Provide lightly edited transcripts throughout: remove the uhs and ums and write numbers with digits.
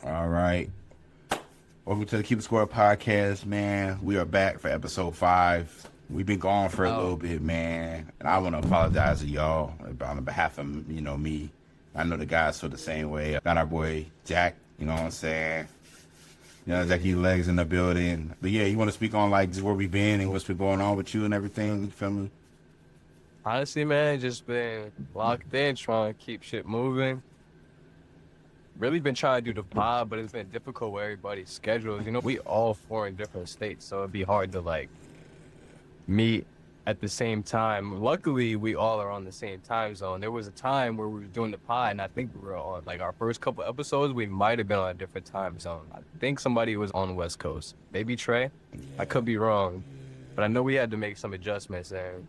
All right. Welcome to the Keep Score podcast, man. We are back for episode 5. We've been gone for a little bit, man. And I want to apologize to y'all on behalf of, me. I know the guys feel the same way. I got our boy Jack, you know what I'm saying? Jackie Legs in the building. But yeah, you want to speak on like just where we've been and what's been going on with you and everything, you feel me? Honestly, man, just been locked in, trying to keep shit moving. Really been trying to do the pod, but it's been difficult with everybody's schedules. We all 4 in different states, so it'd be hard to like meet at the same time. Luckily, we all are on the same time zone. There was a time where we were doing the pod, and I think we were on like our first couple episodes, we might have been on a different time zone. I think somebody was on the West Coast, maybe Trey. I could be wrong, but I know we had to make some adjustments and.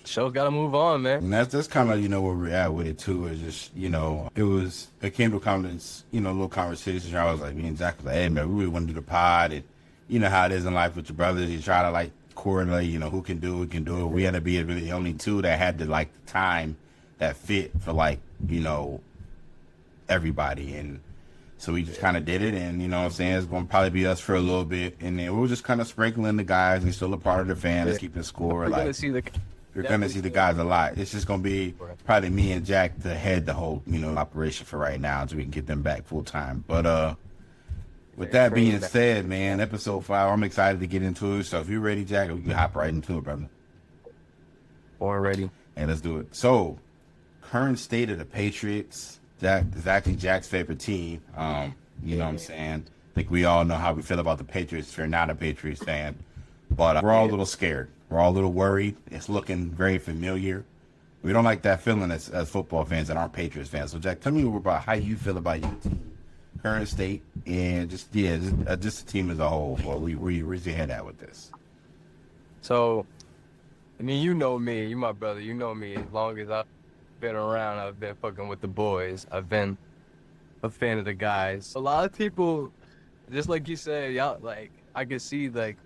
Show's got to move on, man. And that's kind of, where we're at with it, too. It's just, it came to comments, little conversations. I was like, me and Zach was like, hey, man, we really want to do the pod. And you know how it is in life with your brothers. You try to, like, coordinate, who can do it. We had to be really the only two that had the, like, time that fit for, like, everybody. And so we just kind of did it. And, what I'm saying, it's going to probably be us for a little bit. And then we were just kind of sprinkling the guys. We're still a part of the fans, keeping score. We're going to see the... You're going to see the guys a lot. It's just going to be probably me and Jack to head the whole, operation for right now so we can get them back full time. But with that being said, man, episode 5, I'm excited to get into it. So if you're ready, Jack, we can hop right into it, brother. Born ready. And let's do it. So, current state of the Patriots. Jack is actually Jack's favorite team. You know what I'm saying? I think we all know how we feel about the Patriots if you're not a Patriots fan. But we're all a little scared. We're all a little worried. It's looking very familiar. We don't like that feeling as football fans that aren't Patriots fans. So, Jack, tell me about how you feel about your team, current state, and just the team as a whole. Where's your head at with this? So, I mean, you know me. You my brother. You know me. As long as I've been around, I've been fucking with the boys. I've been a fan of the guys. A lot of people, just like you said, y'all, like, I could see, like,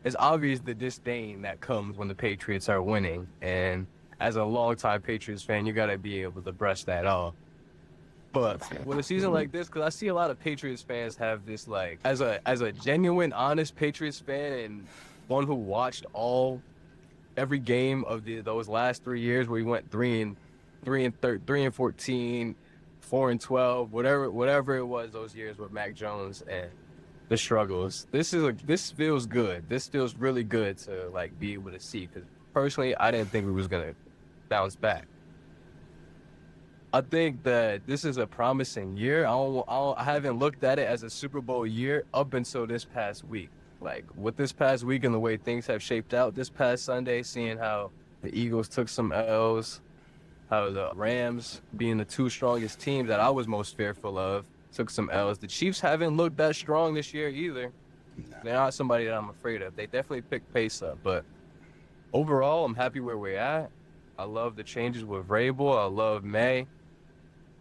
it's obvious the disdain that comes when the Patriots are winning. And as a longtime Patriots fan, you got to be able to brush that off. But with a season like this, because I see a lot of Patriots fans have this, like, as a genuine, honest Patriots fan and one who watched every game of those last 3 years where we went 3 and 14, 4 and 12, whatever it was those years with Mac Jones and the struggles. This feels good. This feels really good to like be able to see. Because personally, I didn't think we was gonna bounce back. I think that this is a promising year. I haven't looked at it as a Super Bowl year up until this past week. Like with this past week and the way things have shaped out this past Sunday, seeing how the Eagles took some L's, how the Rams, being the 2 strongest teams that I was most fearful of, took some L's. The Chiefs haven't looked that strong this year either. They're not somebody that I'm afraid of. They definitely picked pace up, but overall, I'm happy where we're at. I love the changes with Vrabel. I love May.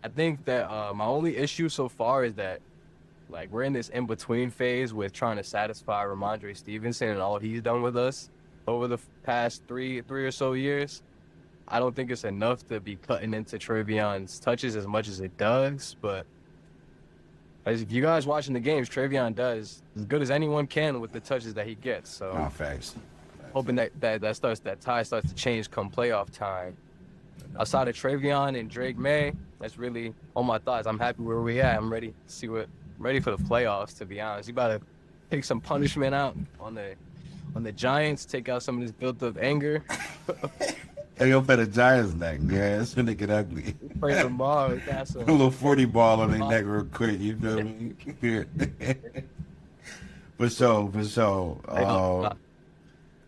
I think that my only issue so far is that like we're in this in-between phase with trying to satisfy Ramondre Stevenson and all he's done with us over the past three or so years. I don't think it's enough to be cutting into Trevion's touches as much as it does, but if you guys watching the games, Trevion does as good as anyone can with the touches that he gets. So, facts. Hoping that tie starts to change come playoff time. Outside of Trevion and Drake May, that's really all my thoughts. I'm happy where we at. I'm ready for the playoffs. To be honest, you about to take some punishment out on the Giants. Take out some of this built-up anger. Hey, yo, for the Giants neck, yeah, it's gonna get ugly. Pray tomorrow. A little 40 ball on their neck real quick, you feel me? For sure.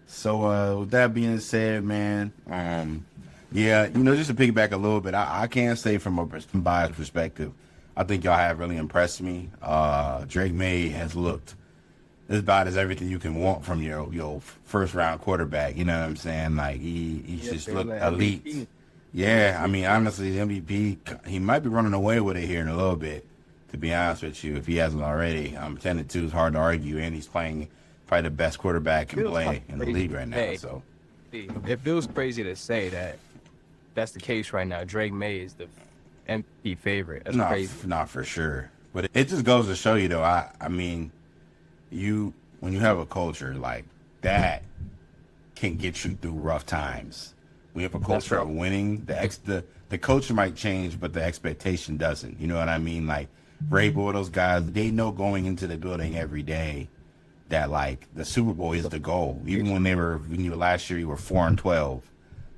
So with that being said, man, just to piggyback a little bit, I can say from a biased perspective, I think y'all have really impressed me. Drake May has looked as about as everything you can want from your first round quarterback. You know what I'm saying? Like he's just looked elite. MVP. Yeah, I mean honestly, the MVP, he might be running away with it here in a little bit. To be honest with you, if he hasn't already, 10-2 is hard to argue, and he's playing probably the best quarterback can play in the league right now. So it feels crazy to say that that's the case right now. Drake May is the MVP favorite. That's crazy. Not for sure. But it just goes to show you, though. I mean, you when you have a culture like that can get you through rough times. We have a culture of winning. The culture might change, but the expectation doesn't. You know what I mean? Like Vrabel, those guys, they know going into the building every day that like the Super Bowl is the goal. Even when you last year you were 4-12,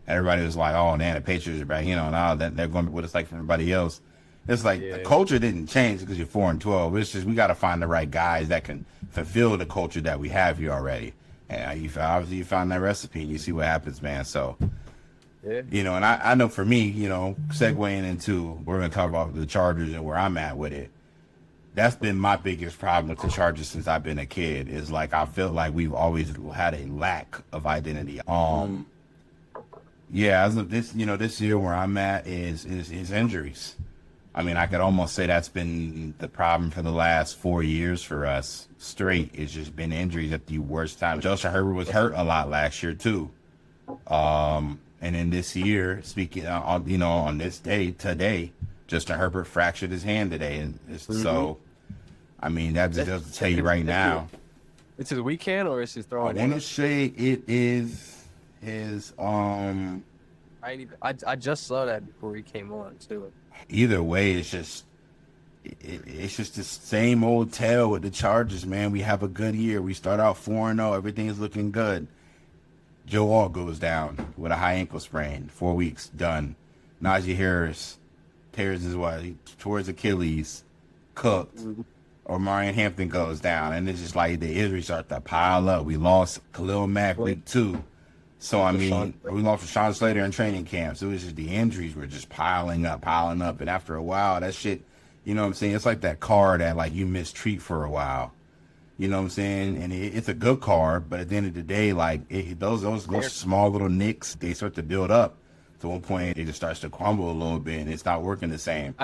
everybody was like, "Oh, man, the Patriots are back." You know, now that they're going to be what it's like for everybody else. It's like the culture didn't change because you're 4-12. It's just we got to find the right guys that can fulfill the culture that we have here already. And obviously you found that recipe and you see what happens, man. So, you know, and I know for me, you know, segueing into, we're going to talk about the Chargers and where I'm at with it. That's been my biggest problem with the Chargers since I've been a kid is like, I feel like we've always had a lack of identity. Yeah, as of this, you know, this year where I'm at is injuries. I mean, I could almost say that's been the problem for the last 4 years for us straight. It's just been injuries at the worst time. Justin Herbert was hurt a lot last year too. And then this year, speaking on, you know, on this day today, Justin Herbert fractured his hand today. And so, I mean, that just doesn't tell you right now. It's his weekend or it's his throwing? I want to say it is his, I just saw that before he came on too. Either way, it's just the same old tale with the Chargers, man. We have a good year. We start out 4-0. Everything is looking good. Joe Alt goes down with a high ankle sprain. 4 weeks, done. Najee Harris tears his towards Achilles, cooked. Or Marion Hampton goes down. And it's just like the injuries start to pile up. We lost Khalil Mack week 2. So, I mean, we lost Rashawn Slater in training camps. It was just the injuries were just piling up. And after a while, that shit, you know what I'm saying? It's like that car that, like, you mistreat for a while. You know what I'm saying? And it's a good car, but at the end of the day, like, those small little nicks, they start to build up. To one point, it just starts to crumble a little bit, and it's not working the same.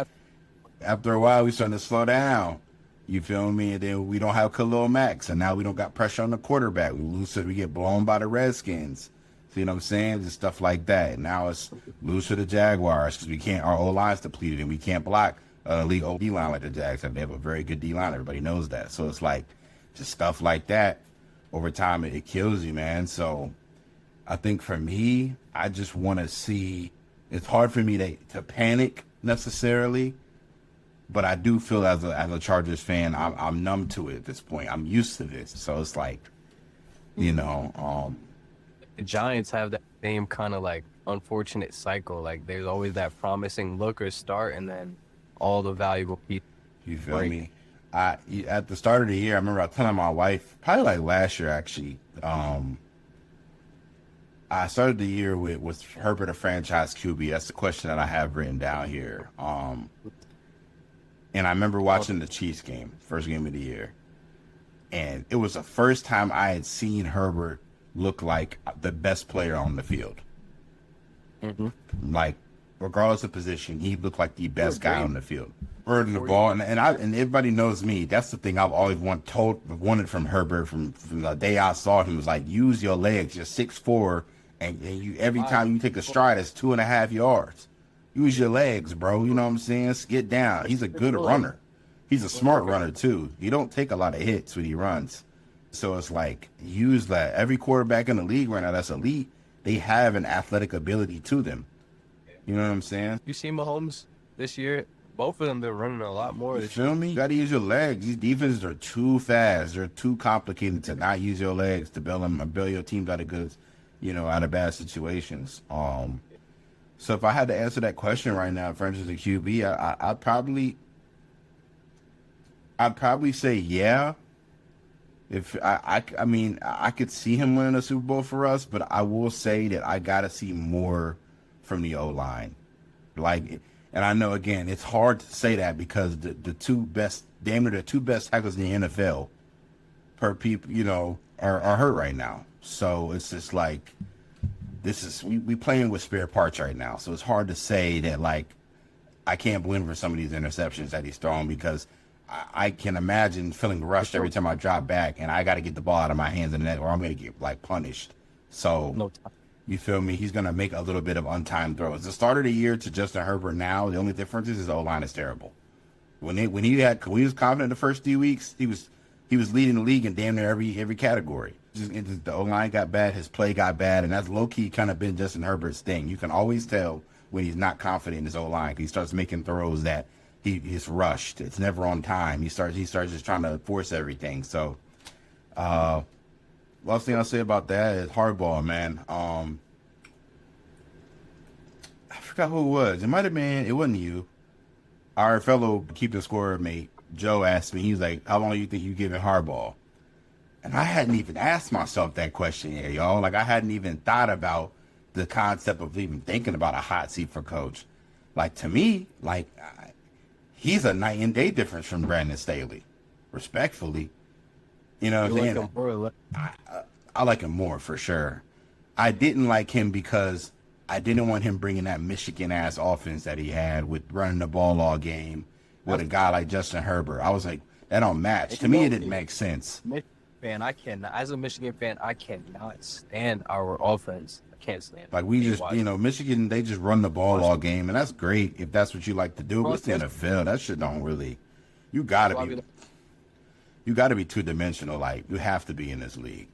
After a while, we starting to slow down. You feel me? And then we don't have Khalil Mack, so now we don't got pressure on the quarterback. We lose, so we get blown by the Redskins. You know what I'm saying? Just stuff like that. Now it's lose to the Jaguars because we can't. Our O-line's depleted and we can't block elite D-line like the Jags have. They have a very good D-line. Everybody knows that. So it's like just stuff like that. Over time, it kills you, man. So I think for me, I just want to see. It's hard for me to panic necessarily, but I do feel as a Chargers fan, I'm numb to it at this point. I'm used to this. So it's like, you know. The Giants have that same kind of like unfortunate cycle. Like there's always that promising look or start, and then all the valuable pieces. You feel me? At the start of the year, I remember I was telling my wife, probably like last year actually. I started the year with Herbert a franchise QB. That's the question that I have written down here. And I remember watching the Chiefs game, first game of the year, and it was the first time I had seen Herbert look like the best player on the field. Like, regardless of position, he looked like the best guy on the field. Burden the ball, and everybody knows me. That's the thing I've always wanted from Herbert from the day I saw him was like, use your legs. You're 6'4", and you every time you take a stride, it's 2.5 yards. Use your legs, bro. You know what I'm saying? Get down. He's a good runner. He's a smart runner too. He don't take a lot of hits when he runs. So it's like, use that. Every quarterback in the league right now that's elite, they have an athletic ability to them. You know what I'm saying? You see Mahomes this year? Both of them, they're running a lot more. You feel me? You got to use your legs. These defenses are too fast. They're too complicated to not use your legs to bail your teams out of good, out of bad situations. So if I had to answer that question right now, in terms of the QB, I'd probably say yeah. If I mean, I could see him winning a Super Bowl for us, but I will say that I gotta see more from the O-line. Like, and I know again, it's hard to say that because the two best tackles in the NFL per people, are hurt right now. So it's just like, we playing with spare parts right now. So it's hard to say that like I can't blame for some of these interceptions that he's throwing because I can imagine feeling rushed every time I drop back and I got to get the ball out of my hands in the net or I'm going to get like punished. So you feel me? He's going to make a little bit of untimed throws. The start of the year to Justin Herbert now, the only difference is his O-line is terrible. When he was confident the first 3 weeks, he was leading the league in damn near every category. The O line got bad, his play got bad, and that's low key kind of been Justin Herbert's thing. You can always tell when he's not confident in his O line. He starts making throws that he's rushed. It's never on time. He starts just trying to force everything. So, last thing I'll say about that is hardball, man. I forgot who it was. It might have been. It wasn't you. Our fellow keeping score mate Joe asked me. He was like, "How long do you think you giving hardball?" And I hadn't even asked myself that question yet, y'all. Like, I hadn't even thought about the concept of even thinking about a hot seat for coach. Like, to me, like, he's a night and day difference from Brandon Staley, respectfully. You know what I'm saying? I like him more for sure. I didn't like him because I didn't want him bringing that Michigan-ass offense that he had with running the ball all game with a guy like Justin Herbert. I was like, that don't match. To me, it didn't make sense. Fan, I cannot. As a Michigan fan, I cannot stand our offense. I can't stand. Like we just, Michigan, they just run the ball all game, and that's great if that's what you like to do. But it's the NFL. That shit don't really. You gotta be two-dimensional. Like you have to be in this league.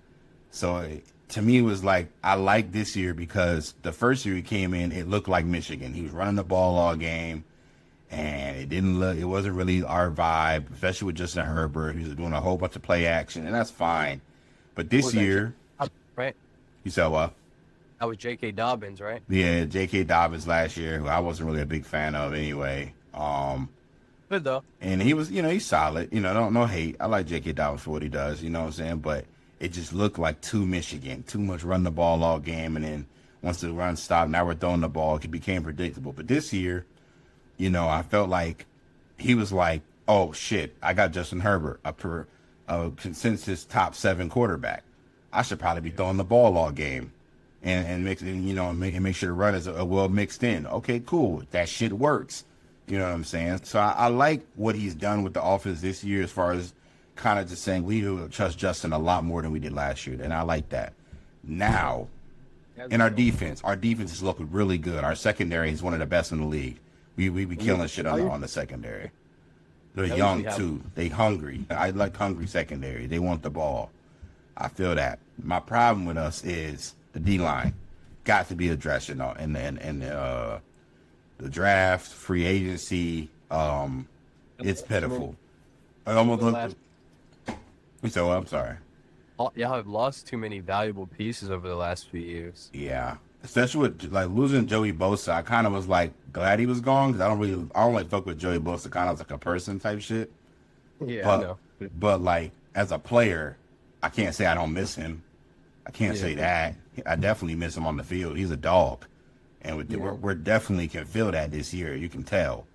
So to me, it was like I like this year because the first year he came in, it looked like Michigan. He was running the ball all game. And it wasn't really our vibe, especially with Justin Herbert. He was doing a whole bunch of play action, and that's fine. But this year, right? You said what? That was J.K. Dobbins, right? Yeah, J.K. Dobbins last year, who I wasn't really a big fan of anyway. Good though. And he was, he's solid. No hate. I like J.K. Dobbins for what he does. You know what I'm saying? But it just looked like too Michigan, too much run the ball all game, and then once the run stopped, now we're throwing the ball. It became predictable. But this year, I felt like he was like, oh, shit, I got Justin Herbert, a consensus top 7 quarterback. I should probably be throwing the ball all game and make sure the run is well mixed in. Okay, cool. That shit works. You know what I'm saying? So I like what he's done with the offense this year as far as kind of just saying we will trust Justin a lot more than we did last year. And I like that. Now, in our defense is looking really good. Our secondary is one of the best in the league. We be killing shit on the secondary. They're young too. They hungry. I like hungry secondary. They want the ball. I feel that. My problem with us is the D line. Got to be addressed, in the draft, free agency. It's pitiful. I almost looked. So I'm sorry. Y'all have lost too many valuable pieces over the last few years. Yeah. Especially with like losing Joey Bosa, I kind of was like glad he was gone because I don't like fuck with Joey Bosa kind of like a person type shit. Yeah, but, I know. But like as a player, I can't say I don't miss him. I can't say that. I definitely miss him on the field. He's a dog, and we're definitely can feel that this year. You can tell.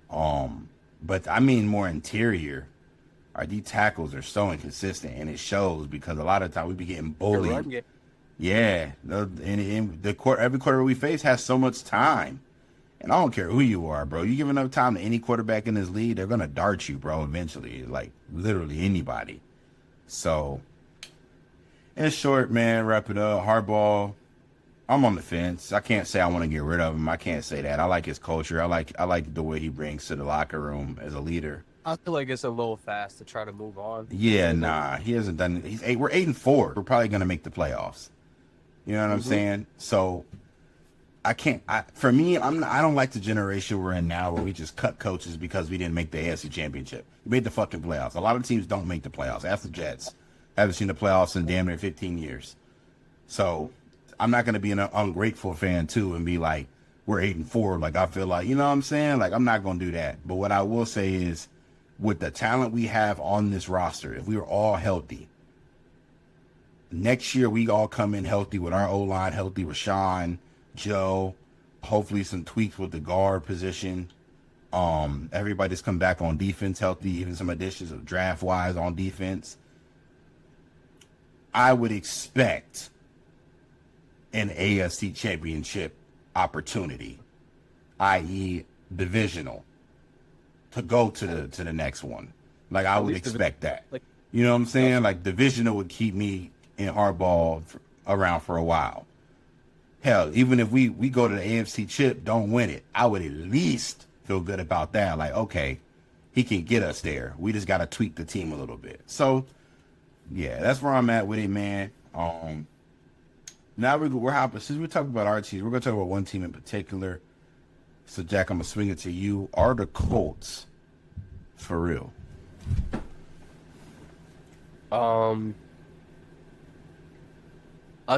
But I mean more interior. Our D tackles are so inconsistent, and it shows because a lot of time we be getting bullied. Yeah, every quarter we face has so much time, and I don't care who you are, bro. You give enough time to any quarterback in this league, they're gonna dart you, bro. Eventually, like literally anybody. So, in short, man, wrap it up. Hardball, I'm on the fence. I can't say I want to get rid of him. I can't say that. I like his culture. I like the way he brings to the locker room as a leader. I feel like it's a little fast to try to move on. Yeah, nah, he hasn't done. We're 8-4. We're probably gonna make the playoffs. You know what I'm saying? So I can't. For me, I don't like the generation we're in now where we just cut coaches because we didn't make the AFC Championship. We made the fucking playoffs. A lot of teams don't make the playoffs. Ask the Jets. Haven't seen the playoffs in damn near 15 years. So I'm not gonna be an ungrateful fan too and be like we're 8-4. Like I feel like you know what I'm saying. Like I'm not gonna do that. But what I will say is, with the talent we have on this roster, if we were all healthy. Next year, we all come in healthy with our O-line healthy, Rashawn, Joe, hopefully some tweaks with the guard position. Everybody's come back on defense healthy, even some additions of draft-wise on defense. I would expect an AFC championship opportunity, i.e. divisional, to go to the next one. Like, I would expect that. You know what I'm saying? Like, divisional would keep me in hardball around for a while. Hell, even if we go to the AFC chip, don't win it, I would at least feel good about that. Like, okay, he can get us there. We just got to tweak the team a little bit. So, yeah, that's where I'm at with it, man. Now we're hopping. Since we're talking about our teams, we're going to talk about one team in particular. So, Jack, I'm going to swing it to you. Are the Colts for real? I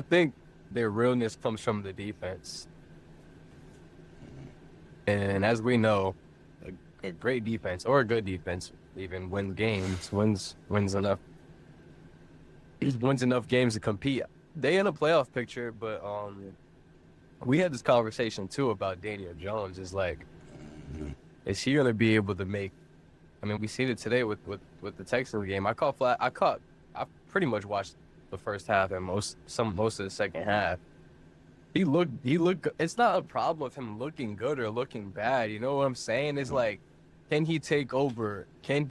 think their realness comes from the defense. And as we know, a great defense or a good defense even wins games, wins enough games to compete. They in a playoff picture, but we had this conversation too about Daniel Jones. Is like, is he gonna be able to make? I mean, we seen it today with the Texans game. I pretty much watched the first half and most of the second half. He looked. It's not a problem with him looking good or looking bad. You know what I'm saying? It's like, can he take over? Can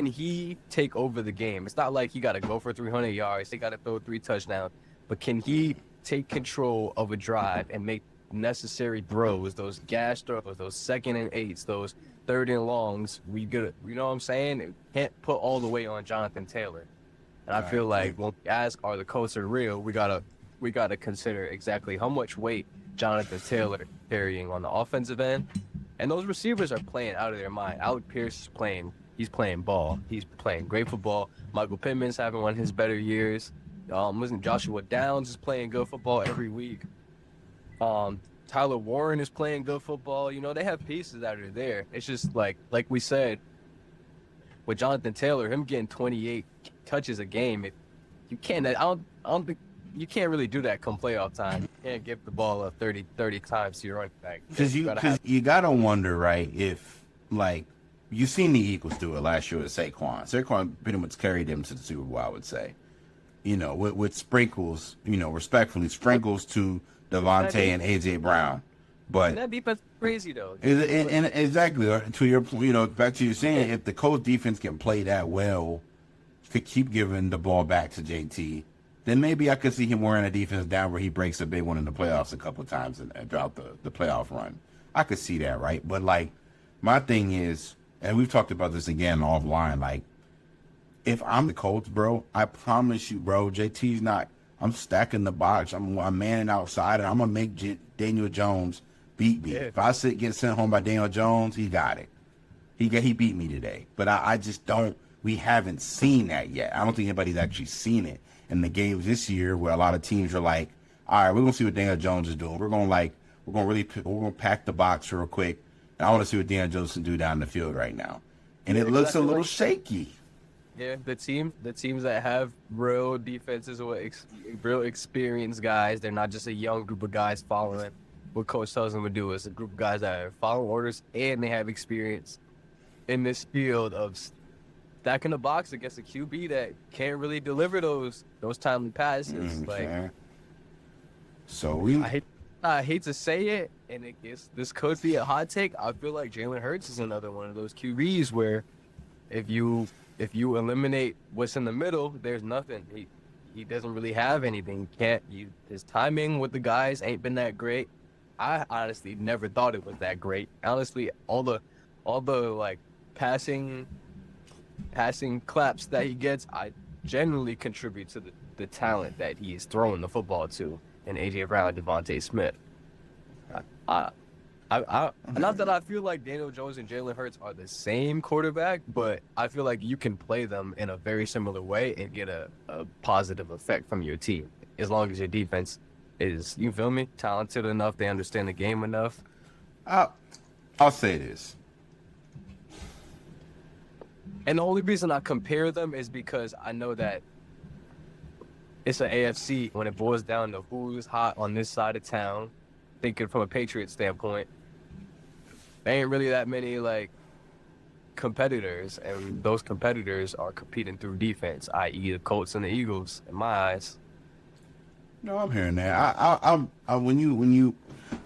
he take over the game? It's not like he got to go for 300 yards. He got to throw 3 touchdowns. But can he take control of a drive and make necessary throws? Those gas throws, those 2nd and 8s, those 3rd and longs. We good. You know what I'm saying? It can't put all the weight on Jonathan Taylor. And I feel like when we ask, are the Colts are real? We gotta consider exactly how much weight Jonathan Taylor carrying on the offensive end. And those receivers are playing out of their mind. Alec Pierce is playing. He's playing ball. He's playing great football. Michael Pittman's having one of his better years. Wasn't Joshua Downs is playing good football every week. Tyler Warren is playing good football. You know, they have pieces that are there. It's just like we said, with Jonathan Taylor, him getting 28 touches a game, you can't. I don't think you can't really do that come playoff time. You can't give the ball up 30 times to your running back. Because you gotta wonder, right? If like you seen the Eagles do it last year with Saquon. Saquon pretty much carried them to the Super Bowl, I would say. You know, with sprinkles, respectfully, sprinkles to Devontae and AJ Brown. But and that defense is crazy though. And exactly to your point, back to you saying, if the Colts defense can play that well, could keep giving the ball back to JT, then maybe I could see him wearing a defense down where he breaks a big one in the playoffs a couple of times and throughout the playoff run. I could see that, right? But like, my thing is, and we've talked about this again offline, like, if I'm the Colts, bro, I promise you, bro, JT's not. I'm stacking the box. I'm manning outside, and I'm gonna make Daniel Jones beat me. Yeah. If I get sent home by Daniel Jones, he got it. He beat me today. But I just don't. We haven't seen that yet. I don't think anybody's actually seen it in the games this year, where a lot of teams are like, all right, we're gonna see what Daniel Jones is doing. We're gonna pack the box real quick, and I want to see what Daniel Jones can do down the field right now. And it looks a little shaky. Yeah, the teams that have real defenses or real experienced guys, they're not just a young group of guys following what coach tells them to do. It's a group of guys that are following orders and they have experience in this field of stacking the box against a QB that can't really deliver those timely passes. Like, so I hate to say it, and this could be a hot take. I feel like Jalen Hurts is another one of those QBs where if you eliminate what's in the middle, there's nothing. He doesn't really have anything. His timing with the guys ain't been that great. I honestly never thought it was that great. Honestly, all the like passing claps that he gets, I generally contribute to the talent that he is throwing the football to in AJ Brown and Devontae Smith. Not that I feel like Daniel Jones and Jalen Hurts are the same quarterback, but I feel like you can play them in a very similar way and get a positive effect from your team, as long as your defense is, you feel me, talented enough, they understand the game enough. I'll say this. And the only reason I compare them is because I know that it's an AFC when it boils down to who's hot on this side of town. Thinking from a Patriots standpoint, there ain't really that many like competitors, and those competitors are competing through defense, i.e. the Colts and the Eagles, in my eyes. No, I'm hearing that.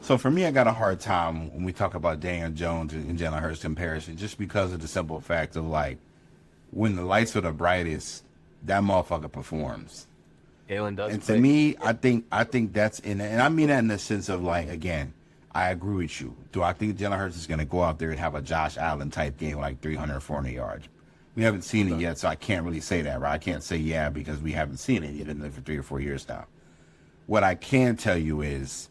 So for me, I got a hard time when we talk about Daniel Jones and Jalen Hurts comparison, just because of the simple fact of like, when the lights are the brightest, that motherfucker performs. Jalen does. And to me, I think that's and I mean that in the sense of like, again, I agree with you. Do I think Jalen Hurts is going to go out there and have a Josh Allen type game, like 300, 400 yards? We haven't seen it yet, so I can't really say that, right? I can't say yeah because we haven't seen it yet for 3 or 4 years now. What I can tell you is,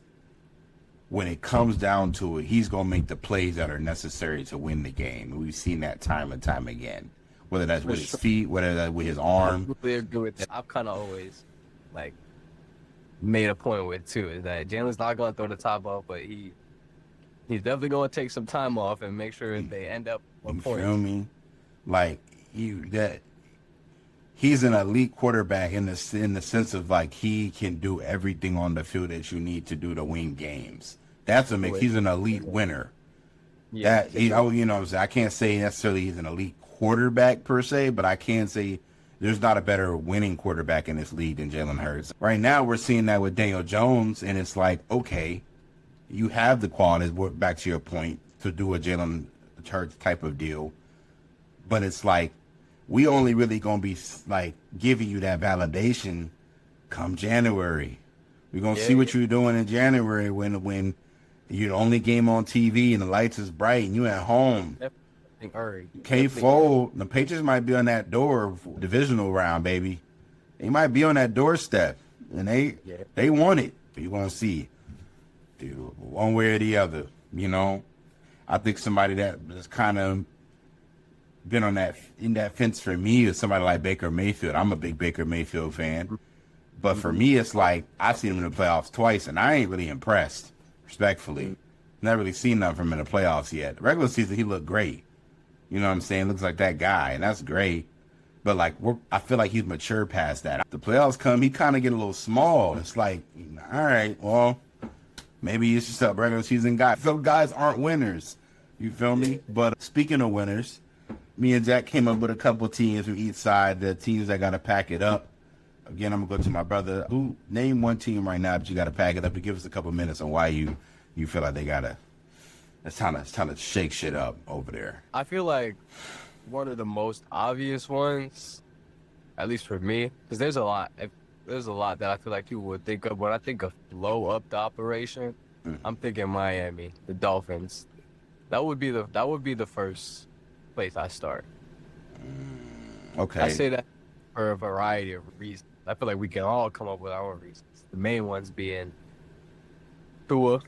when it comes down to it, he's going to make the plays that are necessary to win the game. We've seen that time and time again, whether that's with his feet, whether that's with his arm. I completely agree with that. I've kind of always, like, made a point with, too, is that Jalen's not going to throw the top off, but he's definitely going to take some time off and make sure they end up on points. You feel me? Like, he's an elite quarterback in the sense of, like, he can do everything on the field that you need to do to win games. That's a mix. He's an elite winner. Yeah, I can't say necessarily he's an elite quarterback per se, but I can say there's not a better winning quarterback in this league than Jalen Hurts. Right now, we're seeing that with Daniel Jones, and it's like, okay, you have the qualities, back to your point, to do a Jalen Hurts type of deal, but it's like, we only really gonna be like giving you that validation come January. We're gonna see what you're doing in January when you're the only game on TV and the lights is bright and you at home. Can't fold. The Patriots might be on that door divisional round, baby. They might be on that doorstep, and they want it. You want to see, dude, one way or the other. I think somebody that's kind of been in that fence for me is somebody like Baker Mayfield. I'm a big Baker Mayfield fan, but for me, it's like I've seen him in the playoffs twice, and I ain't really impressed. Respectfully, never really seen nothing from him in the playoffs yet. Regular season, he looked great. You know what I'm saying? Looks like that guy, and that's great. But like, I feel like he's matured past that. The playoffs come, he kind of get a little small. It's like, all right, well, maybe it's just a regular season guy. Some guys aren't winners. You feel me? But speaking of winners, me and Jack came up with a couple teams from each side, the teams that got to pack it up. Again, I'm going to go to my brother. Who name one team right now that you got to pack it up, to give us a couple minutes on why you feel like they got to. It's time to shake shit up over there. I feel like one of the most obvious ones, at least for me, because there's a lot that I feel like people would think of. When I think of blow up the operation, I'm thinking Miami, the Dolphins. That would be the first place I start. Okay. I say that for a variety of reasons. I feel like we can all come up with our own reasons. The main ones being Tua.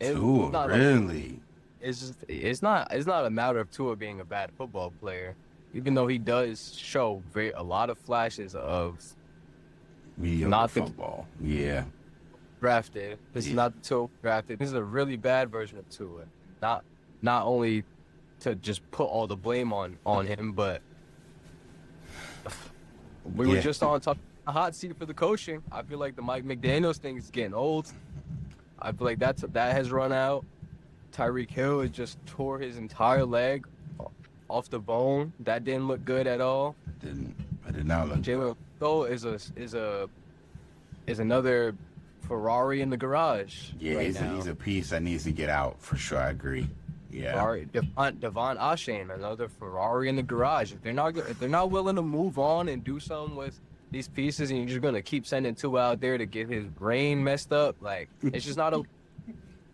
Tua, really? It's not a matter of Tua being a bad football player, even though he does show a lot of flashes of mediocre football. Yeah. Drafted. This is not the Tua drafted. This is a really bad version of Tua. Not only to just put all the blame on him, but we were just on top a hot seat for the coaching. I feel like the Mike McDaniels thing is getting old. I feel like that has run out. Tyreek Hill has just tore his entire leg off the bone. That didn't look good at all. I did not look Jalen Hill is another Ferrari in the garage. Yeah, right he's a piece that needs to get out for sure. I agree. Yeah. Devon Achane, another Ferrari in the garage. If they're not willing to move on and do something with these pieces, and you're just gonna keep sending Tua out there to get his brain messed up, like it's just not a.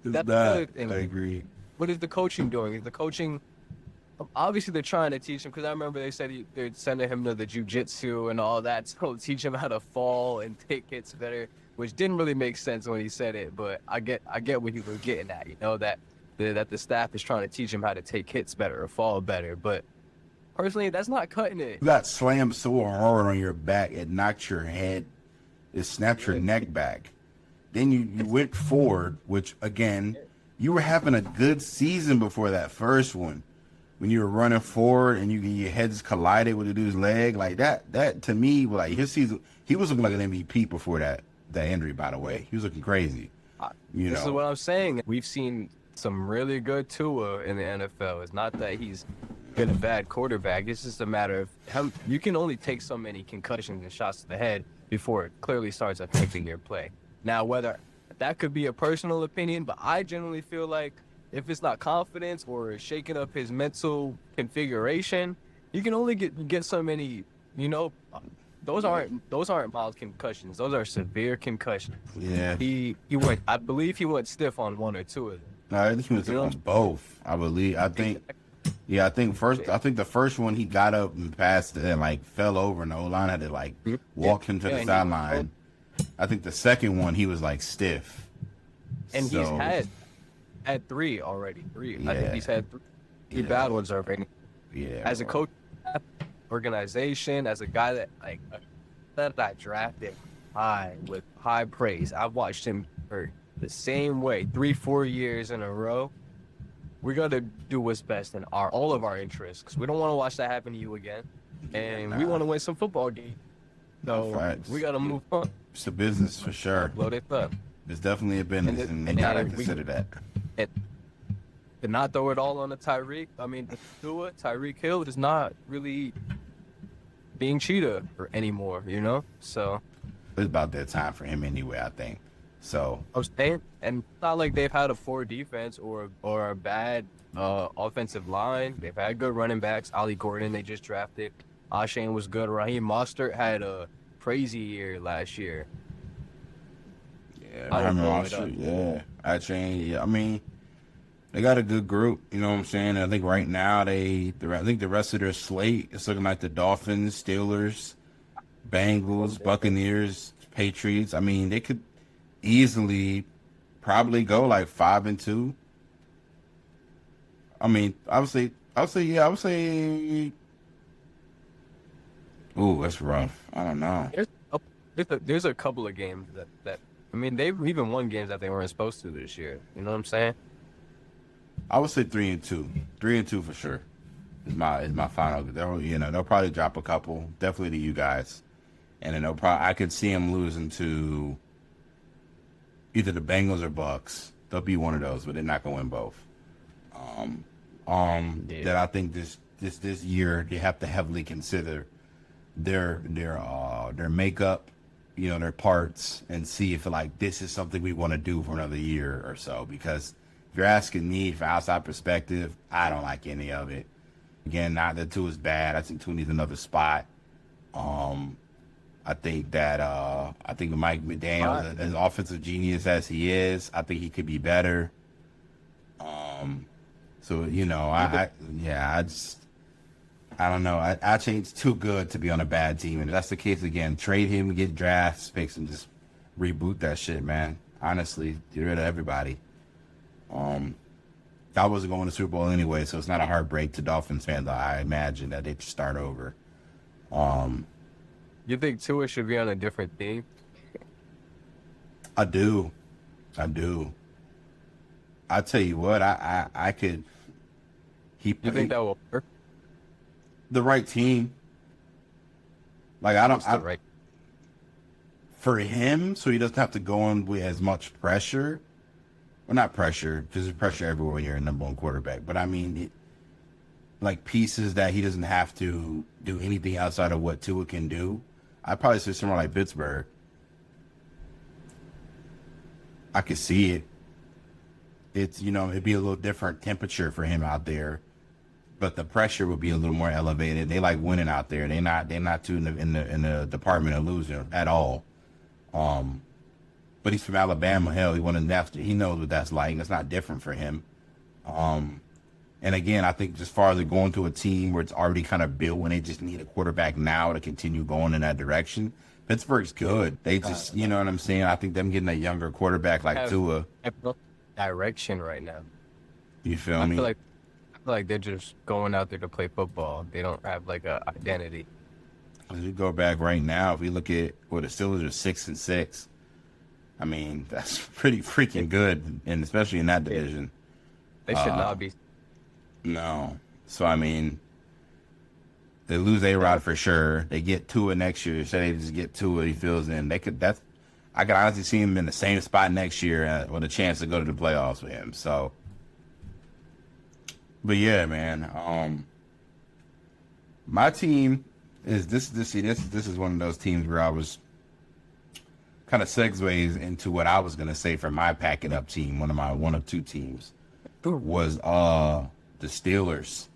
That's the other thing. I agree. What is the coaching doing? Is the coaching? Obviously, they're trying to teach him, because I remember they said they're sending him to the jiu-jitsu and all that to teach him how to fall and take hits better, which didn't really make sense when he said it. But I get what he was getting at. That the staff is trying to teach him how to take hits better or fall better. But personally, that's not cutting it. You got slammed so hard on your back, it knocked your head, it snapped your neck back. Then you went forward, which, again, you were having a good season before that first one. When you were running forward and your heads collided with the dude's leg, like that to me, like his season, he was looking like an MVP before that injury, by the way. He was looking crazy. This is what I'm saying. We've seen some really good Tua in the NFL. It's not that he's been a bad quarterback. It's just a matter of how you can only take so many concussions and shots to the head before it clearly starts affecting your play. Now, whether that could be a personal opinion, but I generally feel like if it's not confidence or shaking up his mental configuration, you can only get so many, those aren't mild concussions. Those are severe concussions. Yeah. He went. I believe he went stiff on one or two of them. No, I think he was You know on what both. I believe. I I'm think. saying? Yeah, I think the first one he got up and passed and like fell over, and the O-line had to like walk him to the And sideline. I think the second one he was like stiff. he's So, had three already. Three. I think Yeah. he's had three Yeah. bad ones already. yeah. As a bro. coach, organization, as a guy that I drafted high with high praise. I've watched him for the same way 3-4 years in a row. We got to do what's best in all of our interests, because we don't want to watch that happen to you again, and we nah. want to win some football games. So Facts. we got to move on. It's a business for sure. Blow this up. It's definitely a business, and they and gotta we- consider that. And to not throw it all on the Tyreek. I mean, Tyreek Hill is not really being cheetah anymore, you know? So It's about that time for him anyway, I think. So, I was saying, and it's not like they've had a poor defense or a bad offensive line. They've had good running backs. Ollie Gordon, they just drafted. Ashane was good. Raheem Mostert had a crazy year last year. yeah, I I would remember blow all it shit. up. Yeah, I changed. Yeah, I mean, they got a good group. You know what I'm saying? I think right now I think the rest of their slate is looking like the Dolphins, Steelers, Bengals, Buccaneers, Patriots. I mean, they could easily probably go like 5-2. I mean, I would say, yeah, I would say. Ooh, that's rough. I don't know. There's a couple of games that I mean, they've even won games that they weren't supposed to this year. You know what I'm saying? I would say 3-2. 3-2 for sure is my final. They'll probably drop a couple, definitely to you guys, and then I could see them losing to either the Bengals or Bucks. They'll be one of those, but they're not gonna win both. Yeah. That I think this year they have to heavily consider their makeup, their parts, and see if like this is something we want to do for another year or so. Because if you're asking me for outside perspective, I don't like any of it. Again, not that Tua is bad. I think Tua needs another spot. I think Mike McDaniel, as offensive genius as he is, I think he could be better. So I don't know. I changed too good to be on a bad team, and if that's the case again, trade him, get draft picks, and just reboot that shit, man. Honestly, get rid of everybody. I wasn't going to Super Bowl anyway, so it's not a heartbreak to Dolphins fans. I imagine that they'd start over. You think Tua should be on a different team? I do. I tell you what, I could. You think that will work? The right team. Like What's the right? for him, so he doesn't have to go on with as much pressure. Well, not pressure, because there's pressure everywhere when you're a number one quarterback. But I mean, like pieces that he doesn't have to do anything outside of what Tua can do. I'd probably say somewhere like Pittsburgh. I could see it. It's it'd be a little different temperature for him out there, but the pressure would be a little more elevated. They like winning out there. They're not too in the department of losing at all. But he's from Alabama. Hell, he won a national. He knows what that's like. That's not different for him. And again, I think as far as it going to a team where it's already kind of built, when they just need a quarterback now to continue going in that direction, Pittsburgh's good. They just, you know what I'm saying? I think them getting a younger quarterback like Tua. Direction right now. You feel I me? feel like they're just going out there to play football. They don't have like a identity. As we go back right now, if we look at the Steelers are 6-6. I mean, that's pretty freaking good, and especially in that division. They should not be. No. So I mean, they lose A-Rod for sure. They get Tua next year. Say they just get Tua, he fills in. I could honestly see him in the same spot next year with a chance to go to the playoffs with him. So, but yeah, man. My team is this is one of those teams where I was kind of segues into what I was gonna say for my packing up team. One of two teams was the Steelers.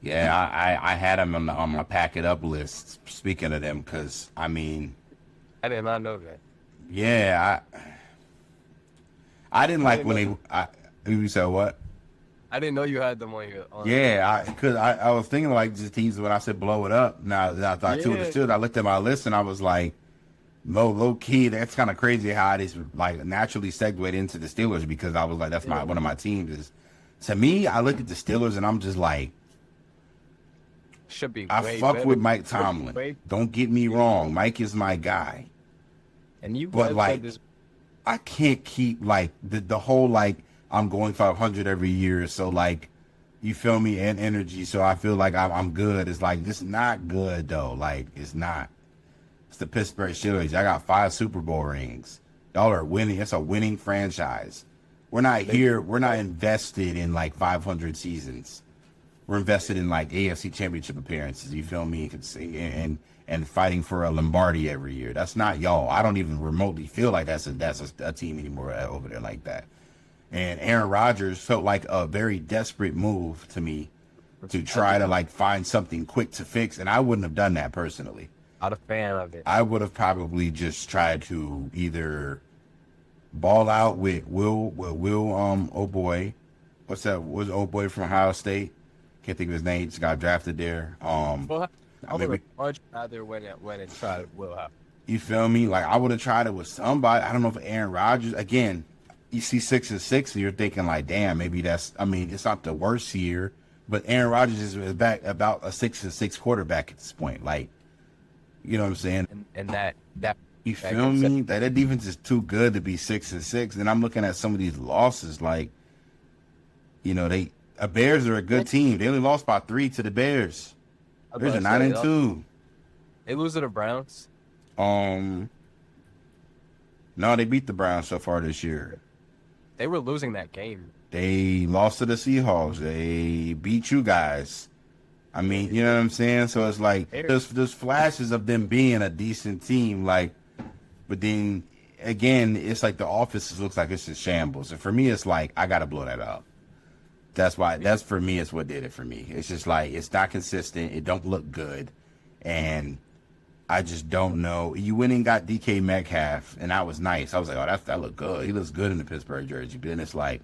Yeah, I had him on my pack it up list. Speaking of them, because I mean, I did not know that. yeah, I didn't I like didn't when know they. You said what? I didn't know you had them on your Yeah, because I was thinking like just teams when I said blow it up. Now that I thought Yeah. understood, I looked at my list and I was like, low key. That's kind of crazy how it is like naturally segued into the Steelers because I was like, that's my Yeah. one of my teams. Is to me, I look at the Steelers and I'm just like, Should be I way fuck better. with Mike Should be Tomlin. way Don't get me yeah. wrong, Mike is my guy, And you but have said like this. I can't keep like the whole like I'm going 500 every year, so like you feel me and energy, so I feel like I'm good. It's like this not good though. Like it's not. It's the Pittsburgh Steelers. I got 5 Super Bowl rings. Y'all are winning. It's a winning franchise. We're not here. We're not invested in like 500 seasons. We're invested in like AFC Championship appearances. You feel me? And fighting for a Lombardi every year. That's not y'all. I don't even remotely feel like that's a team anymore over there like that. And Aaron Rodgers felt like a very desperate move to me to try to like find something quick to fix, and I wouldn't have done that personally. Not a fan of it. I would have probably just tried to either ball out with Will oh boy, what's that? Was old boy from Ohio State? Can't think of his name. Just got drafted there. Well, I would Maybe have much rather went and tried Will Howard. you feel me? Like I would have tried it with somebody. I don't know if Aaron Rodgers again. You see 6-6, and you're thinking like, damn, maybe that's. I mean, it's not the worst year, but Aaron Rodgers is back about a 6-6 quarterback at this point. Like, you know what I'm saying? And that You feel me? That defense is too good to be 6-6. And I'm looking at some of these losses, like, you know, Bears are a good team. They only lost by 3 to the Bears. Bears are 9-2. They lose to the Browns. No, they beat the Browns so far this year. They were losing that game. They lost to the Seahawks. They beat you guys. I mean, you know what I'm saying? So it's like there's flashes of them being a decent team, like, but then again, it's like the office looks like it's in shambles. And for me, it's like I gotta blow that up. That's for me, it's what did it for me. It's just like it's not consistent, it don't look good, and I just don't know. You went and got DK Metcalf, and that was nice. I was like, oh, that looked good. He looks good in the Pittsburgh jersey. But then it's like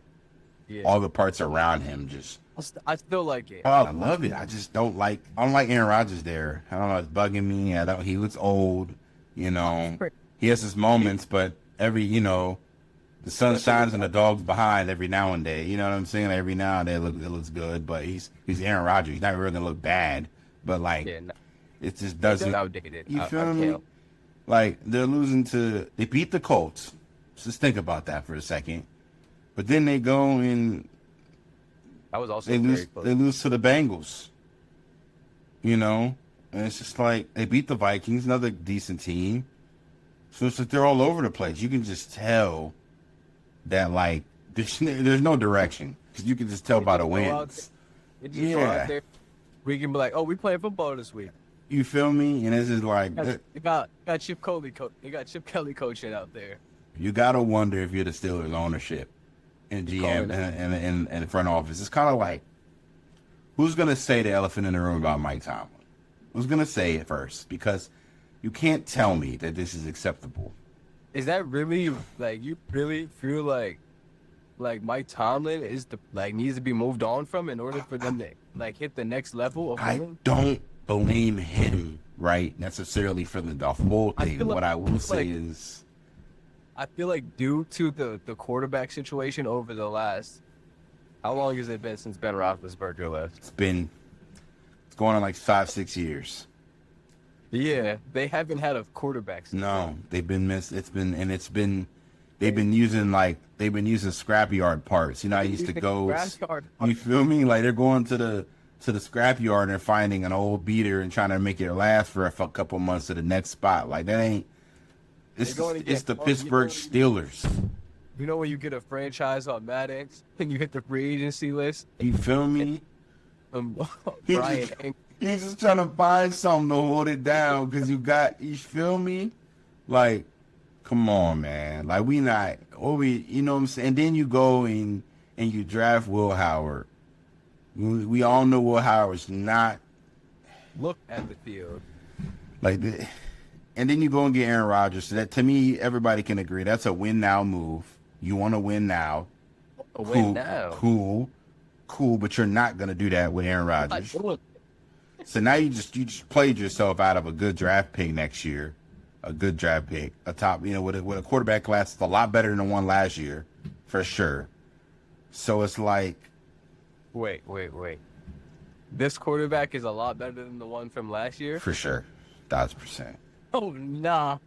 all the parts around him just. I still like it. Oh, I love it. I just don't like. I don't like Aaron Rodgers there. I don't know. It's bugging me. He looks old. You know, he has his moments, but the sun shines and the dog's behind every now and then. You know what I'm saying? Every now and then it looks good, but he's Aaron Rodgers. He's not really gonna look bad, but like. Yeah, no. It just doesn't. Outdated. You feel me? Like they beat the Colts. Just think about that for a second. But then they go and I was also they lose to the Bengals. And it's just like they beat the Vikings, another decent team. So it's like they're all over the place. You can just tell that like there's no direction because you can just tell by the wins. Yeah. We can be like, oh, we playing football this week. You feel me? And it's just like you got Chip Kelly coaching out there. You gotta wonder if you're the Steelers ownership and GM and the front office. It's kind of like, who's gonna say the elephant in the room about Mike Tomlin? Who's gonna say it first? Because you can't tell me that this is acceptable. Is that really like you really feel like Mike Tomlin needs to be moved on from in order for them to hit the next level of winning? I don't blame him necessarily for the whole thing. What I will say is, I feel like due to the quarterback situation over the last, how long has it been since Ben Roethlisberger left? It's going on like 5-6 years. Yeah, they haven't had a quarterback. No, they've been missed. They've been using scrapyard parts. I used to go. You feel me? Like they're going to the scrapyard and they're finding an old beater and trying to make it last for a couple months to the next spot. Like that ain't. It's the Pittsburgh Steelers. You know when you get a franchise on Madden and you hit the free agency list? You feel me? Brian. He's just trying to find something to hold it down because you feel me? Like, come on, man. Like you know what I'm saying? And then you go and you draft Will Howard. We all know Will Howard's not Look at the field. like, and then you go and get Aaron Rodgers. So that, to me, everybody can agree that's a win now move. You want to win now. A win now. Cool, but you're not gonna do that with Aaron Rodgers. Look, So now you just played yourself out of a good draft pick next year, a good draft pick, a top, with a quarterback class that's a lot better than the one last year, for sure. So it's like, wait. This quarterback is a lot better than the one from last year. for sure, 1,000%. Oh nah.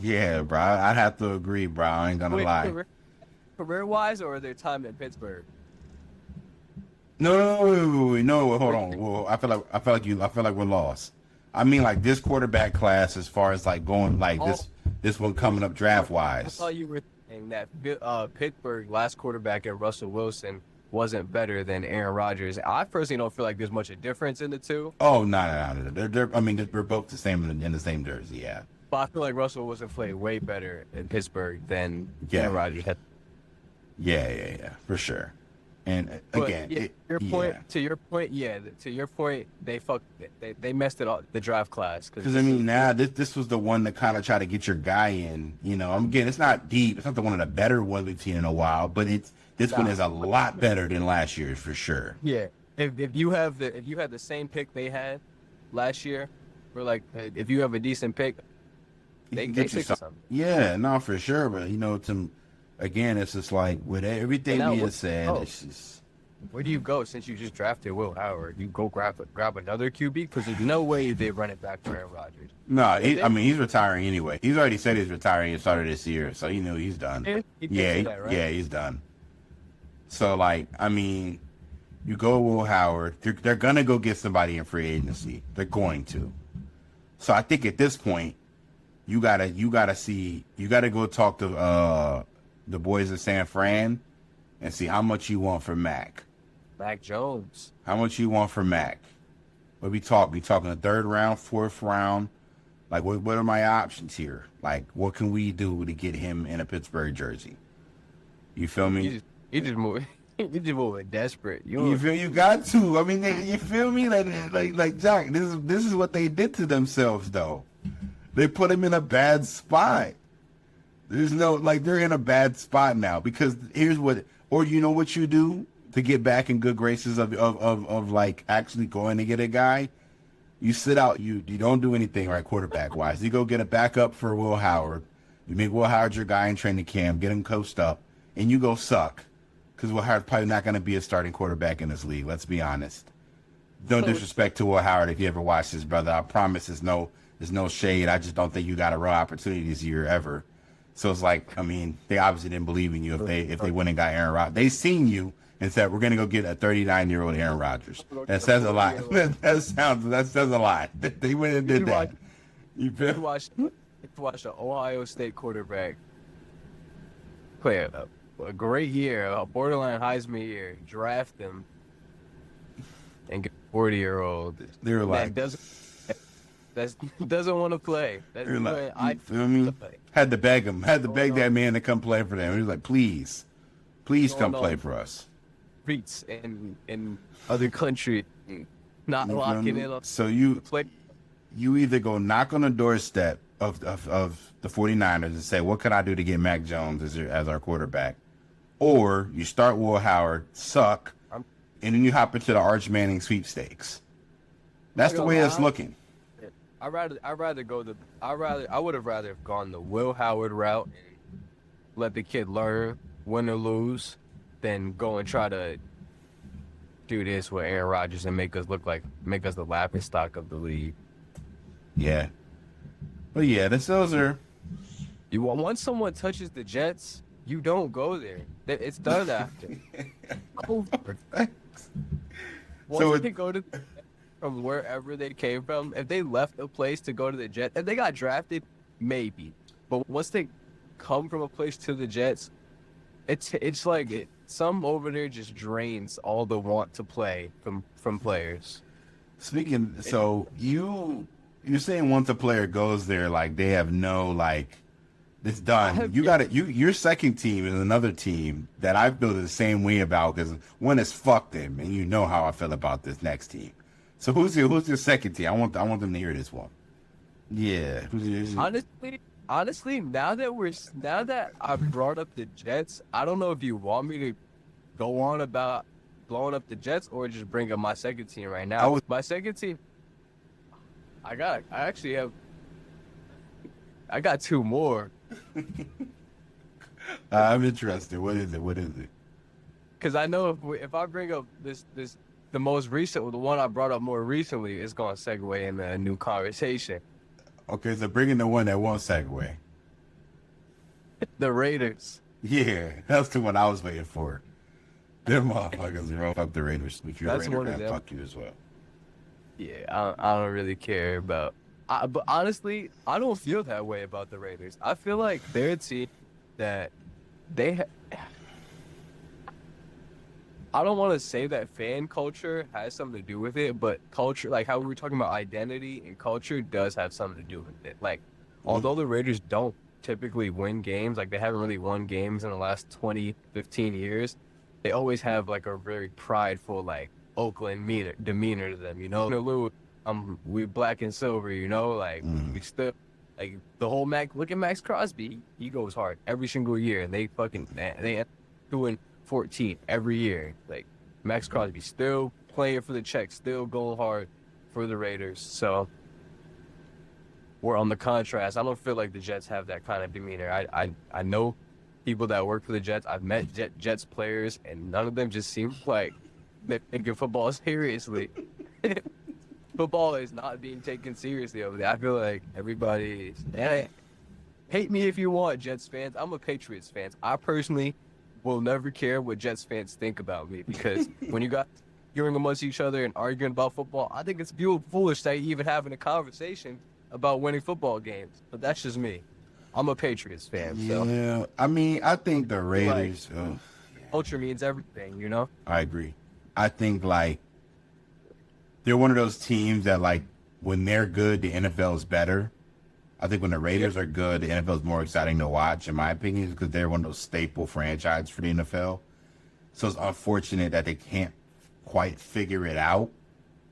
Yeah, bro, I'd have to agree, bro. I ain't gonna lie. Career wise, or their time in Pittsburgh? No, hold on. Well, I feel like we're lost. I mean, like this quarterback class, as far as like going like this one coming up draft I wise. thought you were saying that Pittsburgh last quarterback at Russell Wilson wasn't better than Aaron Rodgers. I personally don't feel like there's much of a difference in the two. Oh no. I mean, we're both the same in the same jersey. Yeah. But I feel like Russell Wilson played way better in Pittsburgh than Yeah. Aaron Rodgers had. Yeah, for sure. And But, again, yeah, to your point, they messed it up, the draft class. because I mean, now this was the one that kind of tried to get your guy in. Again, it's not deep. It's not the one of the better ones we've seen in a while, but this one is a lot better than last year's for sure. Yeah, if you had the same pick they had last year, we're like, if you have a decent pick, they Get you fix some- something. Yeah, no, for sure. But again, it's just like with everything And now being said, it's just Where do you go since you just drafted Will Howard? You go grab another QB because there's no way they run it back for Aaron Rodgers. no. I mean, he's retiring anyway. He's already said he's retiring at the start of this year, so he's done. He did say that, right? Yeah, he's done. So like, I mean, you go Will Howard. They're gonna go get somebody in free agency. They're going to. So I think at this point, you gotta go talk to the boys in San Fran and see how much you want for Mac. Mac Jones. How much you want for Mac? What we talking a third round, fourth round? Like, what are my options here? Like, what can we do to get him in a Pittsburgh jersey? You feel me? You just moving. You just moving desperate. You feel you got to. I mean, you feel me? Like Jack. This is what they did to themselves, though. They put him in a bad spot. There's no they're in a bad spot now because here's what, or you know what you do to get back in good graces of like actually going to get a guy. You sit out. You don't do anything right quarterback wise. You go get a backup for Will Howard. You make Will Howard your guy in training camp. Get him coached up, and you go suck because Will Howard's probably not going to be a starting quarterback in this league. Let's be honest. No disrespect to Will Howard if you ever watch this, brother. I promise there's no shade. I just don't think you got a real opportunity this year ever. So it's like, I mean, they obviously didn't believe in you if they went and got Aaron Rodgers. They seen you and said, we're going to go get a 39-year-old Aaron Rodgers. That says a lot. That says a lot. They went and did that. You watch the Ohio State quarterback play a great year, a borderline Heisman year, draft him, and get a 40-year-old. They were like, doesn't want to play. That's like, I feel me? Had to beg him. Had to beg that man to come play for them. He was like, please come play for us. Streets in other country, not locking in on. So you either go knock on the doorstep of the 49ers and say, what can I do to get Mac Jones as our quarterback? Or you start Will Howard, suck, and then you hop into the Arch Manning sweepstakes. That's the way it's looking. I would have rather gone the Will Howard route and let the kid learn, win or lose, than go and try to do this with Aaron Rodgers and make us the laughing stock of the league. Yeah. But yeah, those are. Once someone touches the Jets, you don't go there. It's done after. Over. Once they go to from wherever they came from, if they left a place to go to the Jets, if they got drafted, maybe. But once they come from a place to the Jets, it's like some over there just drains all the want to play from players. Speaking, so you're saying once a player goes there, like they have no It's done. You got it. Your second team is another team that I feel the same way about because one is fuck them, and you know how I feel about this next team. So who's your second team? I want them to hear this one. Yeah. Honestly, now that I brought up the Jets, I don't know if you want me to go on about blowing up the Jets or just bring up my second team right now. My second team, I got two more. I'm interested. What is it? Because I know if I bring up the most recent, the one I brought up more recently, it's going to segue into a new conversation. Okay, so bring in the one that won't segue. The Raiders. Yeah, that's the one I was waiting for. Them motherfuckers, fuck the Raiders. If you're That's a Raider one of fan, them. fuck you as well. Yeah, I don't really care about. But honestly, I don't feel that way about the Raiders. I feel like they're a team that I don't want to say that fan culture has something to do with it, but culture, like how we were talking about identity and culture, does have something to do with it. Like, although the Raiders don't typically win games, like they haven't really won games in the last 20, 15 years, they always have like a very prideful, like Oakland demeanor to them, you know? We black and silver, you know? Like, we still, like the whole look at Max Crosby, he goes hard every single year, and they end up doing 14 every year. Like Max Crosby still playing for the check, still going hard for the Raiders. So we're on the contrast. I don't feel like the Jets have that kind of demeanor. I know people that work for the Jets. I've met Jets players, and none of them just seem like they're taking football seriously. Football is not being taken seriously over there. I feel like everybody hate me if you want, Jets fans. I'm a Patriots fan. I personally will never care what Jets fans think about me, because when you got arguing amongst each other and arguing about football, I think it's foolish that you're even having a conversation about winning football games. But that's just me. I'm a Patriots fan. So. Yeah, I mean, I think the Raiders. Culture means everything, you know? I agree. I think, like, they're one of those teams that, like, when they're good, the NFL is better. I think when the Raiders are good, the NFL is more exciting to watch, in my opinion, because they're one of those staple franchises for the NFL. So it's unfortunate that they can't quite figure it out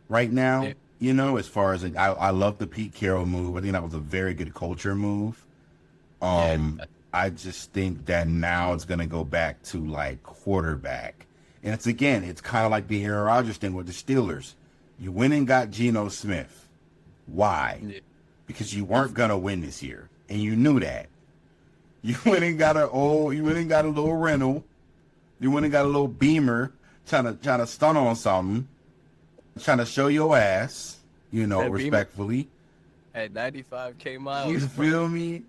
right now. Yeah. You know, as far as I love the Pete Carroll move. I think that was a very good culture move. I just think that now it's going to go back to, like, quarterback. And it's kind of like the Aaron Rodgers thing with the Steelers. You went and got Geno Smith. Why? Yeah. Because you weren't gonna win this year, and you knew that. You went and got a little rental. You went and got a little Beamer, trying to stunt on something, trying to show your ass, you know, that respectfully. Beamer at 95K miles. You feel me?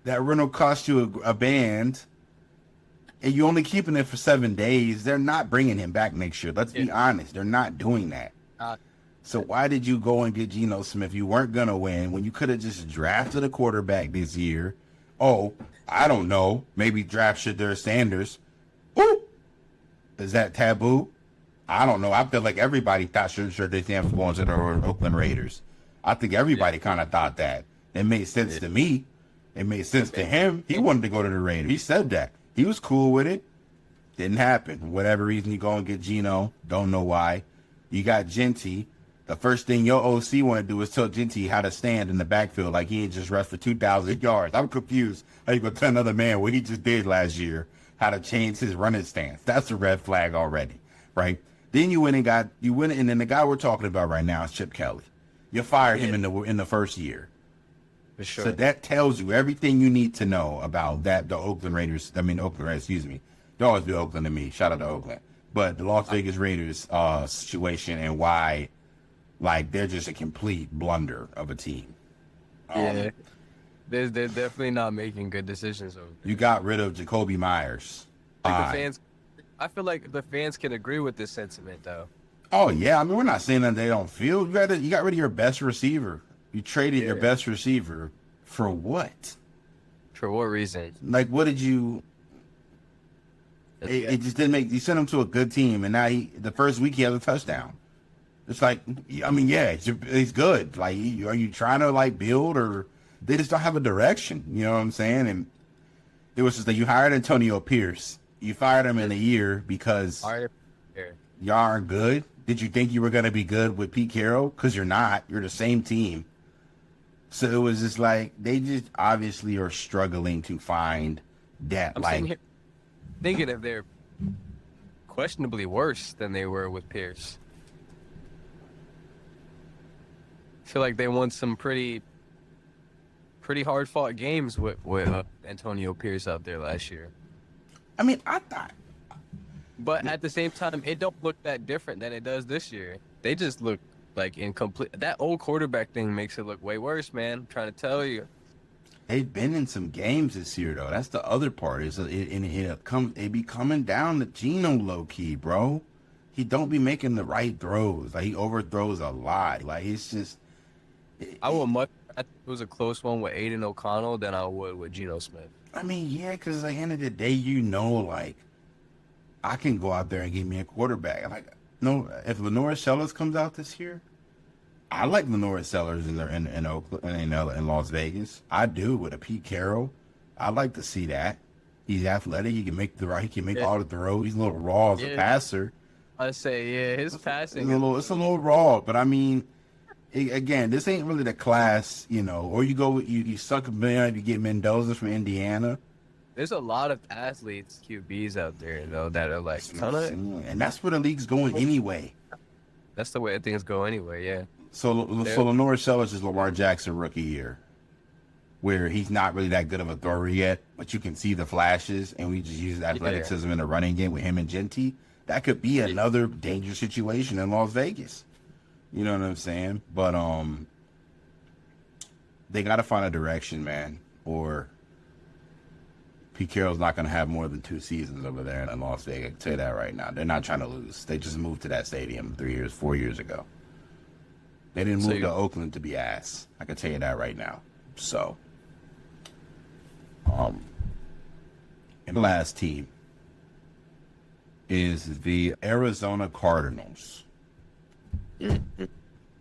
That rental cost you a band, and you're only keeping it for 7 days. They're not bringing him back next year. Let's be honest. They're not doing that. So why did you go and get Geno Smith? You weren't going to win when you could have just drafted a quarterback this year. Oh, I don't know. Maybe draft Shedeur Sanders. Ooh. Is that taboo? I don't know. I feel like everybody thought Shedeur Sanders was going to the Oakland Raiders. I think everybody kind of thought that. It made sense to me. It made sense to him. He wanted to go to the Raiders. He said that. He was cool with it. Didn't happen. Whatever reason, you go and get Geno. Don't know why. You got Genty. The first thing your OC want to do is tell Genty how to stand in the backfield like he had just rushed for 2,000 yards. I'm confused how you going to tell another man what he just did last year, how to change his running stance. That's a red flag already, right? Then and then the guy we're talking about right now is Chip Kelly. You fired him in the first year. For sure. So that tells you everything you need to know about the Oakland Raiders. They always be Oakland to me. Shout out to Oakland. But the Las Vegas Raiders situation and why, like, they're just a complete blunder of a team. They're definitely not making good decisions. You got rid of Jacoby Myers. I feel like the fans can agree with this sentiment, though. Oh, yeah. I mean, we're not saying that they don't feel. You got rid of your best receiver. You traded your best receiver for what? For what reason? Like, what did you... It just didn't make... You sent him to a good team, and now the first week he has a touchdown. It's like, I mean, yeah, he's good. Like, are you trying to, like, build or they just don't have a direction. You know what I'm saying? And it was just that you hired Antonio Pierce. You fired him in a year because All right. y'all aren't good. Did you think you were going to be good with Pete Carroll? Because you're not. You're the same team. So it was just like they just obviously are struggling to find that. I'm sitting here thinking if they're questionably worse than they were with Pierce. I feel like they won some pretty hard fought games with Antonio Pierce out there last year. I mean, I thought. But at the same time, it don't look that different than it does this year. They just look like incomplete. That old quarterback thing makes it look way worse, man. I'm trying to tell you. They've been in some games this year, though. That's the other part. It be coming down to Geno low key, bro. He don't be making the right throws. Like he overthrows a lot. Like it's just. I would much. It was a close one with Aiden O'Connell than I would with Geno Smith. I mean, yeah, because at the end of the day, like I can go out there and give me a quarterback. Like, no, if Lenore Sellers comes out this year, I like Lenore Sellers in Oakland, in Las Vegas. I do with a Pete Carroll. I'd like to see that. He's athletic. He can make all the throws. He's a little raw as a passer. I say, yeah, his passing. It's a little raw, but I mean, again, this ain't really the class, Or you suck a million, you get Mendoza from Indiana. There's a lot of athletes, QBs out there, though, that are like, and that's where the league's going anyway. That's the way things go anyway, yeah. So Lenore Sellers is Lamar Jackson rookie year, where he's not really that good of a thrower yet, but you can see the flashes, and we just use athleticism in the running game with him and Genty. That could be another dangerous situation in Las Vegas. You know what I'm saying? But they got to find a direction, man, or Pete Carroll's not going to have more than 2 seasons over there in Las Vegas. I can tell you that right now. They're not trying to lose. They just moved to that stadium 4 years ago. They didn't move to Oakland to be ass. I can tell you that right now. So, and the last team is the Arizona Cardinals.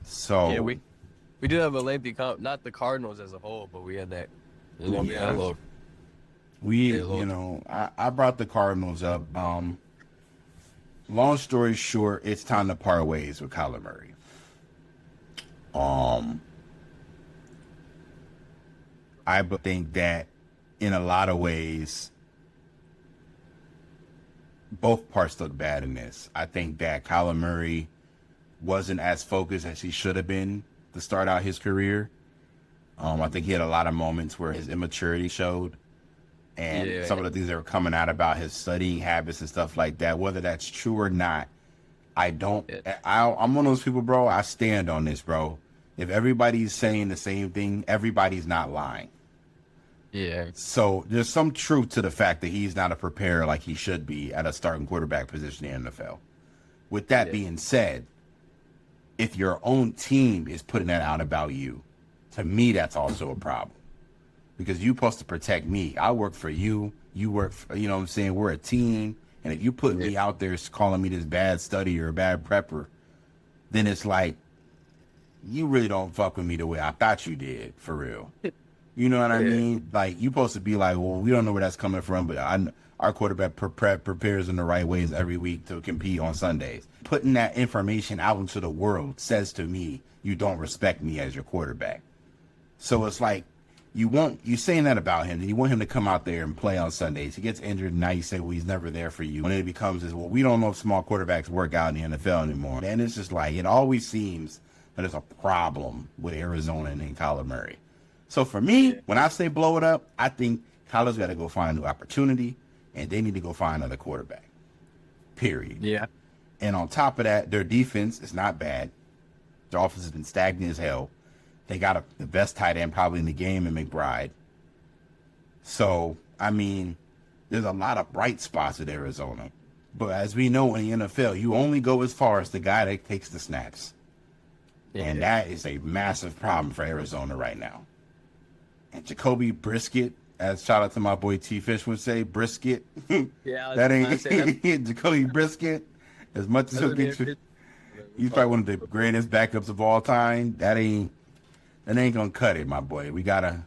So yeah, we did have a lengthy not the Cardinals as a whole, but we had that. I brought the Cardinals up. Long story short, it's time to part ways with Kyler Murray. I think that in a lot of ways, both parts look bad in this. I think that Kyler Murray wasn't as focused as he should have been to start out his career. I think he had a lot of moments where his immaturity showed. And some of the things that were coming out about his studying habits and stuff like that, whether that's true or not, I'm one of those people, bro. I stand on this, bro. If everybody's saying the same thing, everybody's not lying. Yeah. So there's some truth to the fact that he's not a preparer like he should be at a starting quarterback position in the NFL. With that being said, if your own team is putting that out about you, to me, that's also a problem. Because you're supposed to protect me. I work for you. You work for, you know what I'm saying? We're a team. And if you put me out there calling me this bad study or a bad prepper, then it's like, you really don't fuck with me the way I thought you did, for real. You know what I mean? Like, you're supposed to be like, well, we don't know where that's coming from, but our quarterback prepares in the right ways every week to compete on Sundays. Putting that information out into the world says to me, you don't respect me as your quarterback. So it's like, you saying that about him, and you want him to come out there and play on Sundays. He gets injured, and now you say, well, he's never there for you. And it becomes this, well, we don't know if small quarterbacks work out in the NFL anymore. And it's just like, it always seems that there's a problem with Arizona and Kyler Murray. So for me, when I say blow it up, I think Kyler's got to go find a new opportunity, and they need to go find another quarterback. Period. Yeah. And on top of that, their defense is not bad. Their offense has been stagnant as hell. They got the best tight end probably in the game in McBride. So, I mean, there's a lot of bright spots at Arizona. But as we know in the NFL, you only go as far as the guy that takes the snaps. Yeah. And that is a massive problem for Arizona right now. And Jacoby Brisket, as shout out to my boy T Fish would say, Brisket. Yeah, that ain't Jacoby Brisket. As much as he'll get you, he's probably one of the greatest backups of all time. That ain't gonna cut it, my boy. We gotta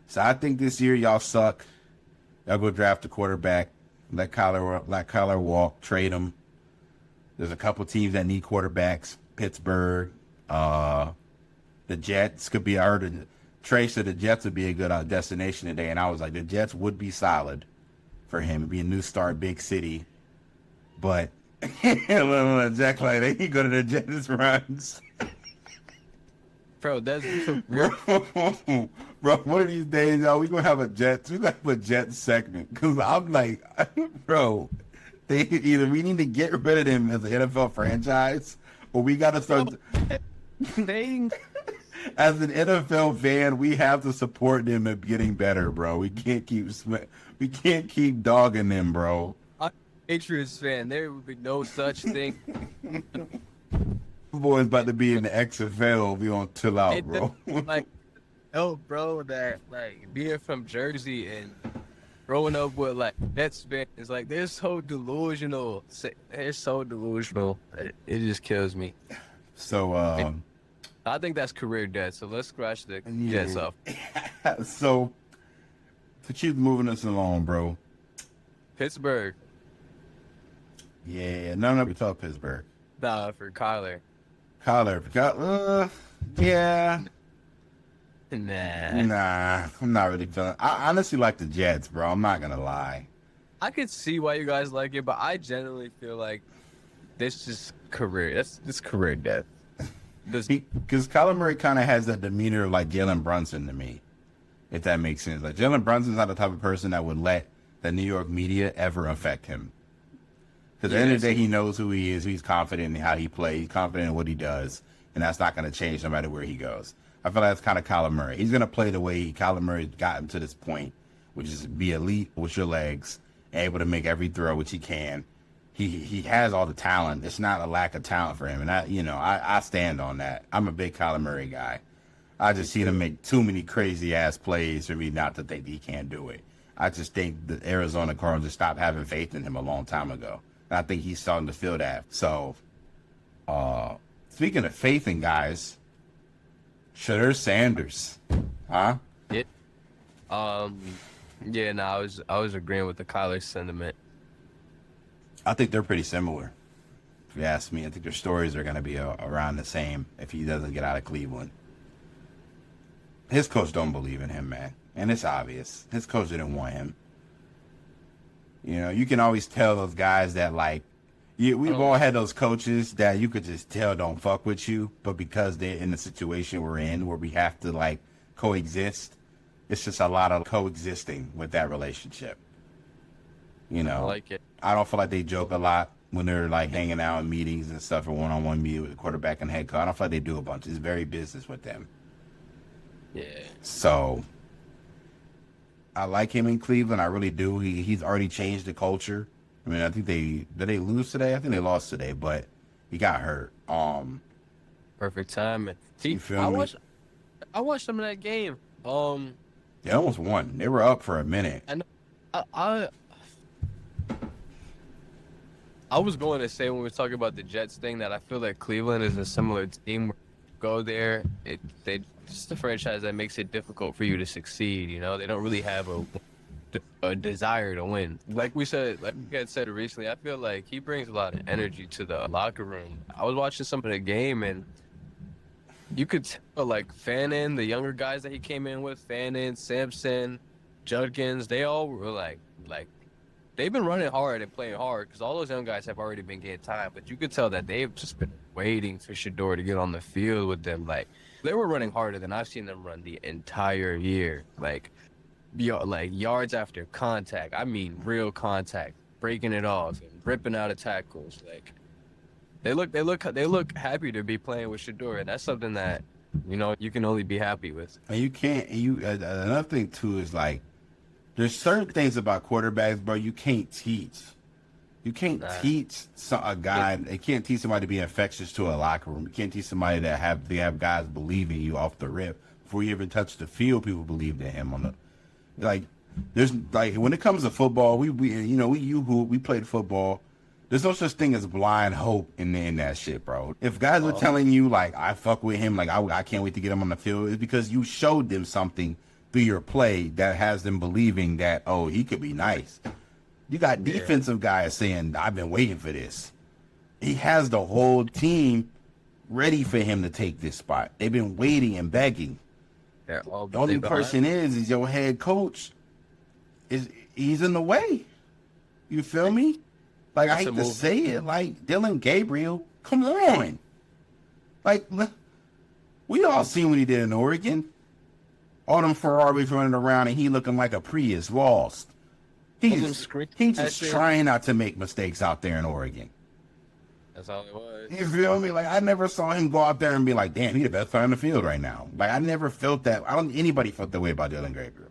So I think this year y'all suck. Y'all go draft a quarterback. Let Kyler walk. Trade him. There's a couple teams that need quarterbacks. Pittsburgh. The Jets could be. I heard Trey said the Jets would be a good destination today, and I was like, the Jets would be solid for him. It'd be a new start, big city. But Jack like they can go to the Jets runs. Bro, that's bro, one of these days, y'all, we gonna have a Jets segment. Cause I'm like, bro, we need to get rid of them as an NFL franchise, or we gotta start. they As an NFL fan, we have to support them at getting better, bro. We can't keep dogging them, bro. I'm a Patriots fan. There would be no such thing. Boy's about to be in the XFL. We gonna chill out, bro. Like, oh, bro, that like being from Jersey and growing up with like Nets fans, it's like they're so delusional. They're so delusional. It just kills me. So, I think that's career debt. So let's scratch the Jets off. So, to keep moving us along, bro. Pittsburgh. Yeah, no, we talk Pittsburgh. Nah, for Kyler. Yeah. Nah. I'm not really feeling. I honestly like the Jets, bro. I'm not gonna lie. I could see why you guys like it, but I generally feel like this is career. This career death. Because Kyler Murray kind of has that demeanor of like Jalen Brunson to me, if that makes sense. Like Jalen Brunson's not the type of person that would let the New York media ever affect him. Because at the end of the day, he knows who he is. He's confident in how he plays. He's confident in what he does. And that's not going to change no matter where he goes. I feel like that's kind of Kyler Murray. He's going to play the way Kyler Murray got him to this point, which is be elite with your legs, able to make every throw, which he can. He has all the talent. It's not a lack of talent for him. And I stand on that. I'm a big Kyler Murray guy. I just see him make too many crazy-ass plays for me not to think he can't do it. I just think the Arizona Cardinals just stopped having faith in him a long time ago. And I think he's starting to feel that. So, speaking of faith in guys, Shedeur Sanders, huh? Yeah. Yeah. No, I was agreeing with the Kyler sentiment. I think they're pretty similar. If you ask me, I think their stories are going to be around the same if he doesn't get out of Cleveland. His coach don't believe in him, man. And it's obvious. His coach didn't want him. You know, you can always tell those guys that, like, we've all had those coaches that you could just tell don't fuck with you, but because they're in the situation we're in where we have to, like, coexist, it's just a lot of coexisting with that relationship. You know, I like it. I don't feel like they joke a lot when they're, like, hanging out in meetings and stuff or one-on-one meeting with the quarterback and head coach. I don't feel like they do a bunch. It's very business with them. Yeah. So I like him in Cleveland. I really do. He's already changed the culture. I mean, I think did they lose today? I think they lost today, but he got hurt. Perfect timing. You feel me? I watched some of that game. They almost won. They were up for a minute. And I was going to say when we were talking about the Jets thing that I feel like Cleveland is a similar team. Go there, they just a franchise that makes it difficult for you to succeed. You know, they don't really have a desire to win. Like we had said recently, I feel like he brings a lot of energy to the locker room. I was watching some of the game and you could tell, like, Fannin, the younger guys that he came in with, Fannin, Sampson, Judkins, they all were like they've been running hard and playing hard because all those young guys have already been getting time. But you could tell that they've just been waiting for Shedeur to get on the field with them. Like, they were running harder than I've seen them run the entire year. Like yards after contact. I mean, real contact, breaking it off and ripping out of tackles. Like, they look happy to be playing with Shedeur, and that's something that, you know, you can only be happy with. And you can't. Another thing too is, like, there's certain things about quarterbacks, bro, you can't teach. You can't teach a guy. They can't teach somebody to be infectious to a locker room. You can't teach somebody that have guys believe in you off the rip before you even touch the field. People believed in him there's like when it comes to football, we played football. There's no such thing as blind hope in that shit, bro. If guys were telling you, like, I fuck with him, like, I can't wait to get him on the field, it's because you showed them something through your play that has them believing that, oh, he could be nice. You got defensive guys saying, I've been waiting for this. He has the whole team ready for him to take this spot. They've been waiting and begging. They're all The only person is your head coach. He's in the way. You feel me? Like, I hate to say it, like, Dylan Gabriel, come on. Like, we all seen what he did in Oregon. All them Ferraris running around and he looking like a Prius lost. He's just trying not to make mistakes out there in Oregon. That's all it was. You feel me? Like, I never saw him go out there and be like, damn, he the best player on the field right now. Like, I never felt that. I don't think anybody felt that way about Dylan Gabriel.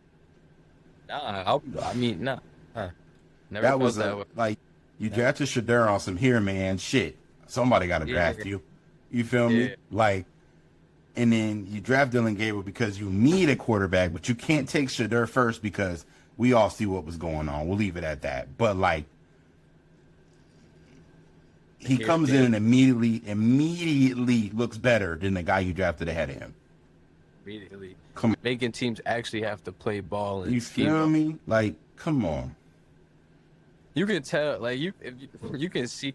Nah, I mean, nah. Never that felt was that way. Like, you drafted Shedeur on some here, man, shit. Somebody got to draft you. You feel me? Like, and then you draft Dylan Gabriel because you need a quarterback, but you can't take Shedeur first because we all see what was going on. We'll leave it at that. But, like, he comes in and immediately looks better than the guy you drafted ahead of him. Immediately. Making teams actually have to play ball. And you feel me? Like, come on. You can tell, like, you can see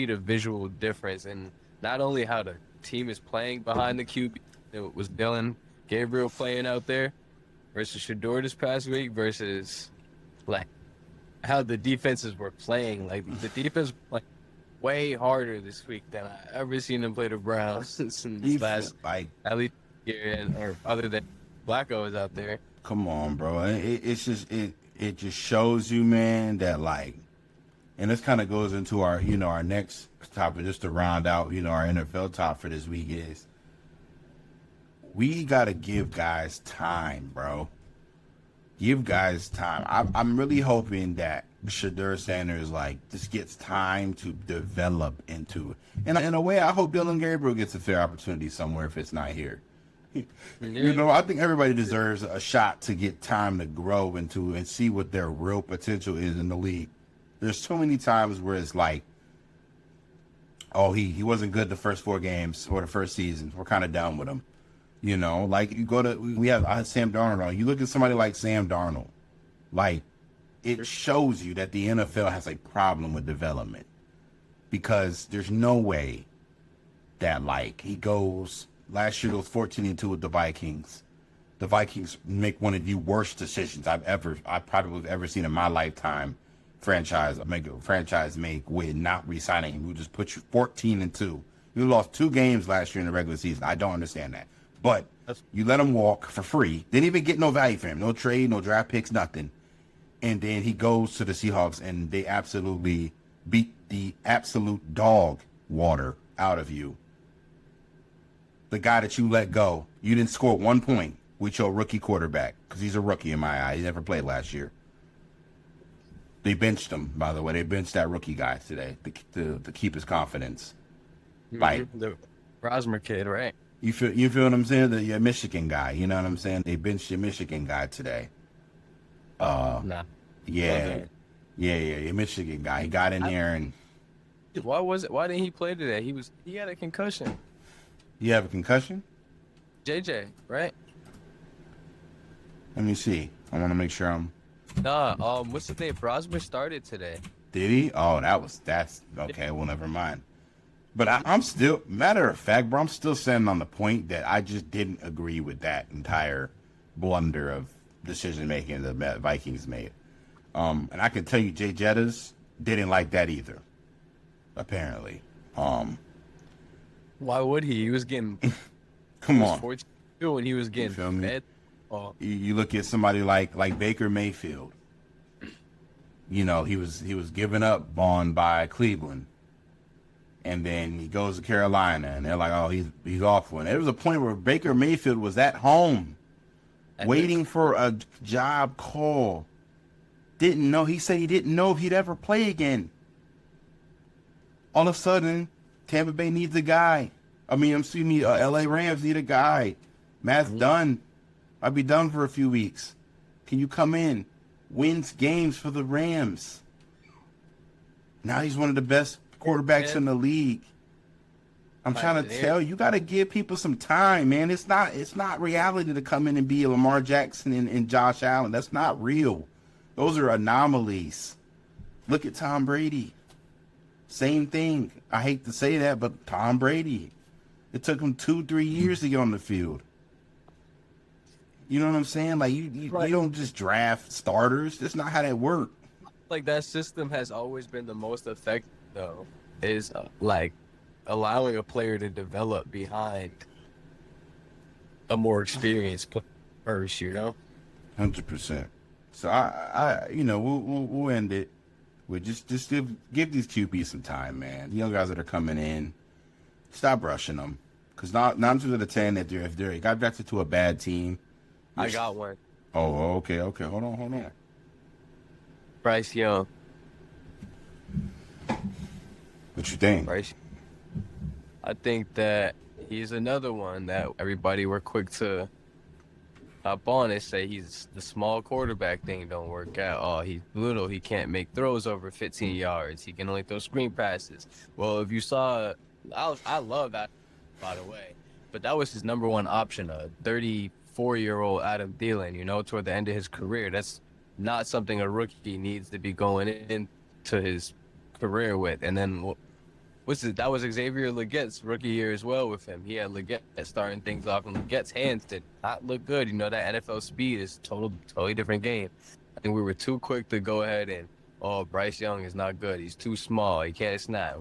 the visual difference in not only how the team is playing behind the QB. It was Dylan Gabriel playing out there versus Shedeur this past week versus, like, how the defenses were playing. Like, the defense, like, way harder this week than I ever seen them play the Browns since last, like, at least year, or other than Blacko is out there. Come on, bro. It's just it just shows you, man, that, like, and this kind of goes into our, you know, our next topic, just to round out, you know, our NFL top for this week is we got to give guys time, bro. Give guys time. I'm really hoping that Shedeur Sanders, like, just gets time to develop into. And in a way, I hope Dylan Gabriel gets a fair opportunity somewhere if it's not here. You know, I think everybody deserves a shot to get time to grow into and see what their real potential is in the league. There's so many times where it's like, oh, he wasn't good the first 4 games or the first season. We're kind of done with him. You know, like, you go to, I had Sam Darnold on. You look at somebody like Sam Darnold, like, it shows you that the NFL has a problem with development because there's no way that, like, he goes, last year it was 14-2 with the Vikings. The Vikings make one of the worst decisions I probably have ever seen in my lifetime. Franchise make with not re-signing him. We just put you 14-2. You lost 2 games last year in the regular season. I don't understand that. But you let him walk for free. Didn't even get no value for him. No trade, no draft picks, nothing. And then he goes to the Seahawks and they absolutely beat the absolute dog water out of you. The guy that you let go, you didn't score 1 point with your rookie quarterback because he's a rookie in my eye. He never played last year. They benched him, by the way. They benched that rookie guy today to keep his confidence. Like, the Rosmer kid, right? You feel what I'm saying? Your Michigan guy, you know what I'm saying? They benched your Michigan guy today. Nah. Yeah, your Michigan guy. He got in there and. Why didn't he play today? He had a concussion. You have a concussion? JJ, right? Let me see. I want to make sure I'm. Nah. What's his name? Rosmer started today. Did he? Oh, that's okay. Well, never mind. But I'm still, matter of fact, bro, I'm still standing on the point that I just didn't agree with that entire blunder of decision making the Vikings made. And I can tell you, Jay Jettas didn't like that either. Apparently. Why would he? He was getting. Come on. 42 and he was getting fed. Oh. You look at somebody like Baker Mayfield. You know, he was given up on by Cleveland. And then he goes to Carolina, and they're like, oh, he's awful. And there was a point where Baker Mayfield was at home waiting for a job call. Didn't know. He said he didn't know if he'd ever play again. All of a sudden, Tampa Bay needs a guy. LA Rams need a guy. Matt's done. I'll be done for a few weeks. Can you come in? Wins games for the Rams. Now he's one of the best quarterbacks in the league. I'm trying to tell you, you got to give people some time, man. It's not reality to come in and be Lamar Jackson and Josh Allen. That's not real. Those are anomalies. Look at Tom Brady. Same thing. I hate to say that, but Tom Brady. It took him 2-3 years to get on the field. You know what I'm saying? Like you don't just draft starters. That's not how that works. Like that system has always been the most effective, though, is like allowing a player to develop behind a more experienced player first, 100%. So we'll end it. We just give these QBs some time, man. The young guys that are coming in, stop rushing them, because 9 times out of 10, if they got drafted to a bad team. I got one. Oh, okay. Hold on. Bryce Young. What you think? Bryce. I think that he's another one that everybody were quick to hop on and say he's the small quarterback thing don't work out. Oh, he's little. He can't make throws over 15 yards. He can only throw screen passes. Well, if you saw, I love that, by the way, but that was his number one option, a 34-year-old Adam Thielen, toward the end of his career. That's not something a rookie needs to be going into his career with. And then that was Xavier Leggett's rookie year as well with him. He had Leggett starting things off, and Leggett's hands did not look good. That NFL speed is totally different game. I think we were too quick to go ahead and, Bryce Young is not good. He's too small. He can't snap.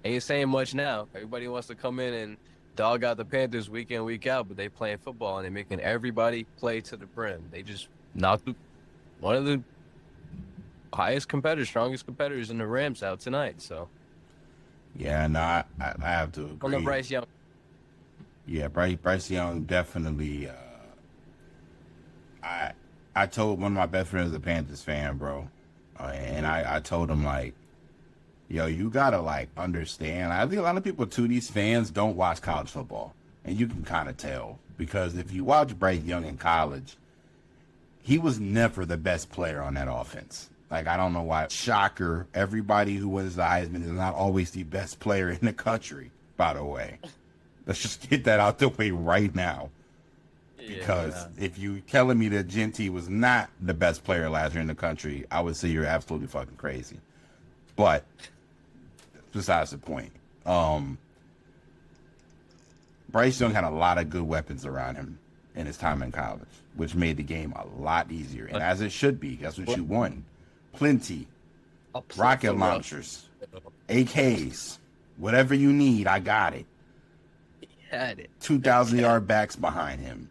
Ain't saying much now. Everybody wants to come in and dog out the Panthers week in, week out, but they playing football and they're making everybody play to the brim. They just knocked one of the highest competitors, strongest competitors in the Rams out tonight. So, yeah, no, I have to agree. On Bryce Young. Yeah, Bryce Young definitely. I told one of my best friends, a Panthers fan, bro, and I told him, like, yo, you gotta, like, understand. I think a lot of people too, these fans don't watch college football, and you can kind of tell, because if you watch Bryce Young in college, he was never the best player on that offense. Like, I don't know why. Shocker, everybody who wins the Heisman is not always the best player in the country, by the way. Let's just get that out the way right now. Because if you telling me that Genty was not the best player last year in the country, I would say you're absolutely fucking crazy. But besides the point, Bryce Young had a lot of good weapons around him in his time in college, which made the game a lot easier. And as it should be, that's what you want. Plenty. Rocket launchers, AKs, whatever you need, I got it. He had it. 2,000-yard backs behind him.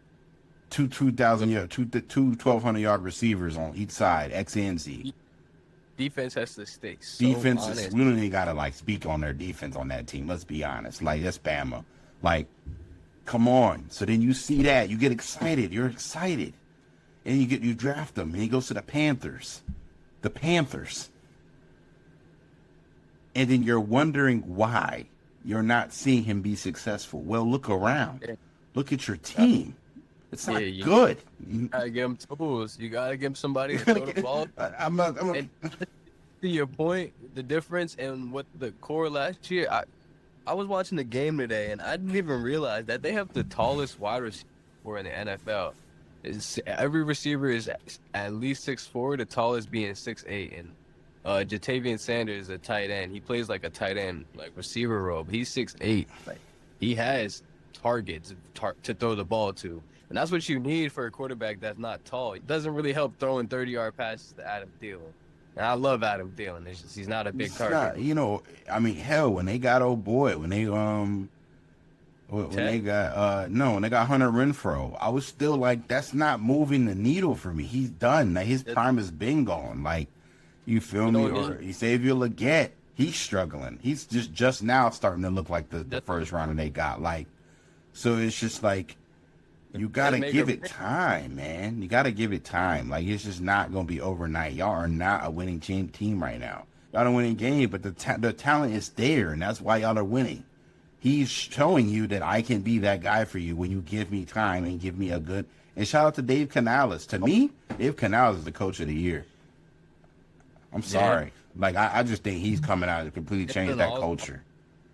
Two 1,200-yard receivers on each side, X and Z. Defense has to stick. So defense, honest. we don't even gotta like speak on their defense on that team. Let's be honest. Like, that's Bama. Like, come on. So then you see that, you get excited. You're excited, and you draft him, and he goes to the Panthers. The Panthers. And then you're wondering why you're not seeing him be successful. Well, look around. Look at your team. It's not good. You gotta give him tools. You gotta give him somebody to throw the ball. And to your point, the difference in what the core last year, I was watching the game today, and I didn't even realize that they have the tallest wide receiver in the NFL. Every receiver is at least 6'4", the tallest being 6'8", and Jatavian Sanders is a tight end. He plays like a tight end, like receiver role. But he's 6'8". Like, he has targets to throw the ball to. And that's what you need for a quarterback that's not tall. It doesn't really help throwing 30-yard passes to Adam Thielen. And I love Adam Thielen. It's just, he's not a big target. Hell, when they got when they got Hunter Renfrow, I was still like, that's not moving the needle for me. He's done. Like, his time has been gone. Like, you feel me? Or Xavier Legette, he's struggling. He's just now starting to look like the first rounder they got. Like, so it's just like, you gotta give it time, man. You gotta give it time. Like, it's just not gonna be overnight. Y'all are not a winning team right now. Y'all are winning game, but the talent is there, and that's why y'all are winning. He's showing you that I can be that guy for you when you give me time and give me a good. And shout out to Dave Canales. To me, Dave Canales is the coach of the year. I'm sorry. Like, I just think he's coming out to completely change that culture.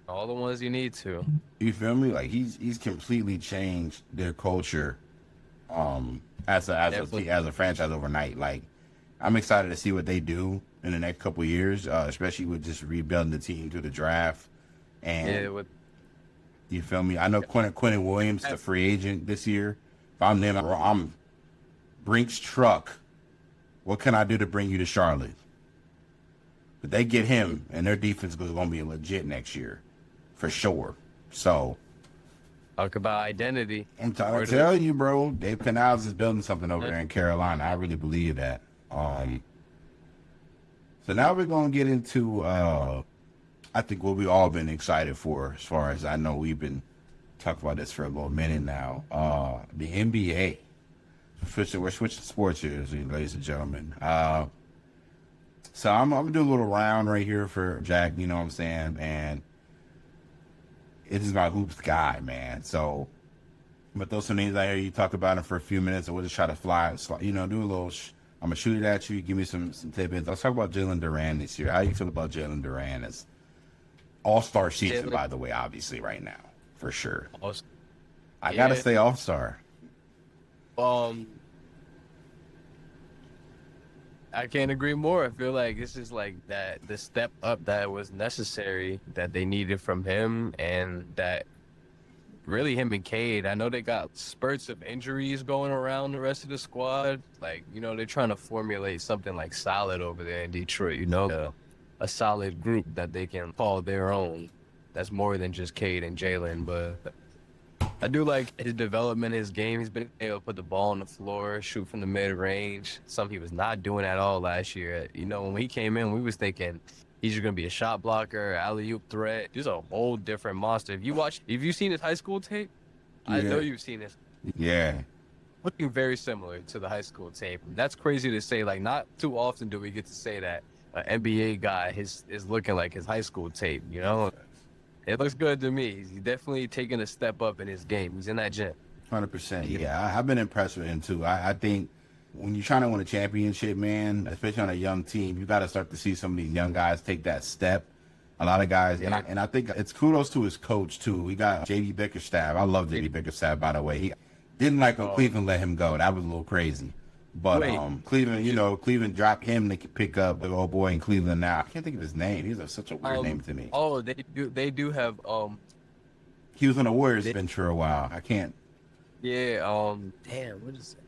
All the ones you need to. You feel me? Like he's completely changed their culture, Definitely. as a franchise overnight. Like I'm excited to see what they do in the next couple of years, especially with just rebuilding the team through the draft. Yeah, And with you feel me? I know Quentin Williams is a free agent this year. If I'm them, I'm Brink's truck. What can I do to bring you to Charlotte? But they get him, and their defense is going to be legit next year, for sure. So talk about identity. I'm trying to tell you, bro, Dave Canals is building something over there in Carolina. I really believe that. So now we're going to get into, I think, what we all been excited for, as far as I know. We've been talking about this for a little minute now. The NBA. We're switching sports here, ladies and gentlemen. So I'm going to do a little round right here for Jack, you know what I'm saying? And it is my hoops guy, man. So I'm going to throw some names out here. You talk about them for a few minutes, and we'll just try to do a little. I'm going to shoot it at you. Give me some tidbits. Let's talk about Jalen Duran this year. How do you feel about Jalen Duran? It's all-star season, by the way, obviously, right now, for sure. I got to say all-star. I can't agree more. I feel like this is like the step up that was necessary that they needed from him, and that really him and Cade. I know they got spurts of injuries going around the rest of the squad. Like, they're trying to formulate something like solid over there in Detroit, a solid group that they can call their own. That's more than just Cade and Jalen, but I do like his development, his game. He's been able to put the ball on the floor, shoot from the mid-range, something he was not doing at all last year. When he came in, we was thinking he's just going to be a shot blocker, alley-oop threat. He's a whole different monster. If you seen his high school tape, Yeah. I know you've seen it. Yeah. Looking very similar to the high school tape. That's crazy to say. Like, not too often do we get to say that an NBA guy is looking like his high school tape, It looks good to me. He's definitely taking a step up in his game. He's in that gym. 100%. Yeah, I've been impressed with him, too. I think when you're trying to win a championship, man, especially on a young team, you got to start to see some of these young guys take that step. A lot of guys, and I think it's kudos to his coach, too. We got J.D. Bickerstaff. I love J.D. Bickerstaff, by the way. He didn't like when Cleveland let him go. That was a little crazy. But Cleveland, Cleveland dropped him to pick up the old boy in Cleveland now. I can't think of his name. He's such a weird name to me. Oh, they do have He was on the Warriors bench for a while. I can't. Yeah, damn, what is it?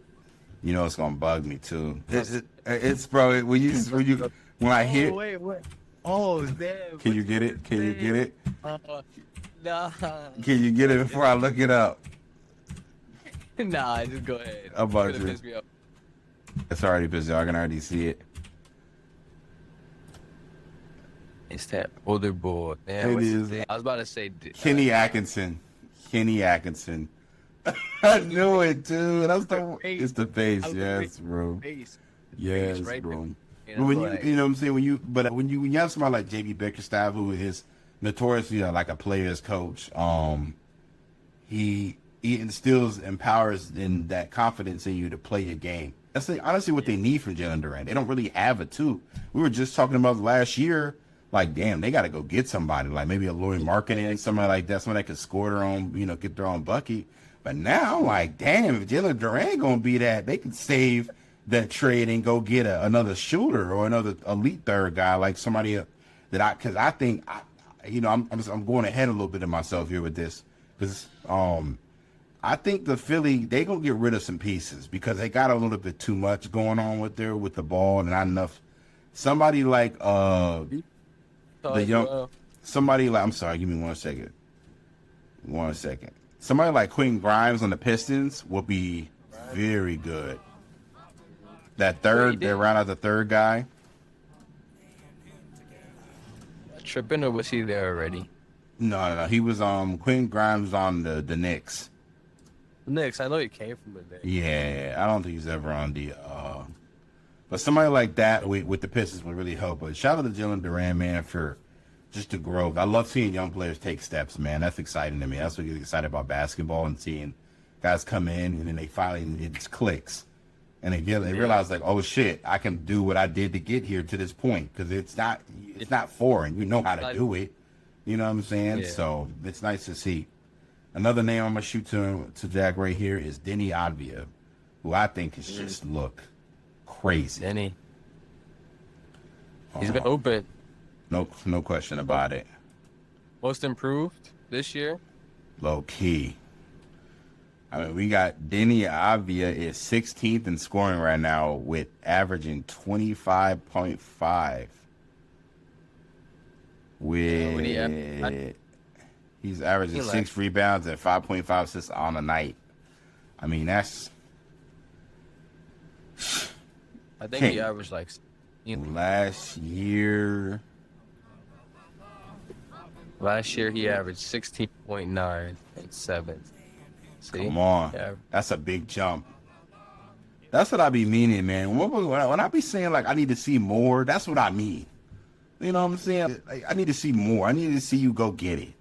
It's gonna bug me too. It's bro. When I hear. Wait. Oh, damn. Can you get it? Can you get it? Nah. Can you get it before I look it up? Nah, just go ahead. I'm about to. Piss me off. It's already busy. I can already see it. It's that older boy. Man, It is. I was about to say Kenny Atkinson. Kenny Atkinson. I knew it, dude. It's the face. Yes, bro. Yes, right bro. there. But when you know what I'm saying, when you have somebody like JB Bickerstaff, who is notoriously like a player's coach, he instills, empowers, in that confidence in you to play your game. That's honestly what they need from Jalen Duran. They don't really have it too. We were just talking about last year. Like, damn, they got to go get somebody, like maybe a Laurie Markkinen, somebody like that, somebody that could score their own, get their own bucket. But now, like, damn, if Jalen Duran gonna be that, they can save that trade and go get another shooter or another elite third guy, like somebody because I think, I'm going ahead a little bit of myself here with this, because I think the Philly, they gonna get rid of some pieces because they got a little bit too much going on with the ball and not enough. Somebody like somebody like, I'm sorry, give me 1 second. 1 second. Somebody like Quentin Grimes on the Pistons will be very good. They're around out the third guy. Tripping, or was he there already? No. He was Quentin Grimes on the Knicks. Knicks, I know he came from the Knicks. Yeah, I don't think he's ever on the but somebody like that with the Pistons would really help. But shout out to Jalen Duran, man, for just the growth. I love seeing young players take steps, man. That's exciting to me. That's what gets excited about basketball, and seeing guys come in and then they finally, it clicks. And they realize, like, oh shit, I can do what I did to get here to this point, because it's not foreign. You know how to do it. You know what I'm saying? Yeah. So it's nice to see. Another name I'm gonna shoot to Jack right here is Denny Advia, who I think is just look crazy. Denny. He's been open. No question about it. Most improved this year. Low key. I mean, we got Denny Avia is 16th in scoring right now with averaging 25.5. With he's averaging 6 rebounds and 5.5 assists on a night. I mean, that's. I think he averaged like. Last year he averaged 16.9 and 7. See? Come on. Yeah. That's a big jump. That's what I be meaning, man. When I be saying, like, I need to see more, that's what I mean. You know what I'm saying? Like, I need to see more. I need to see you go get it.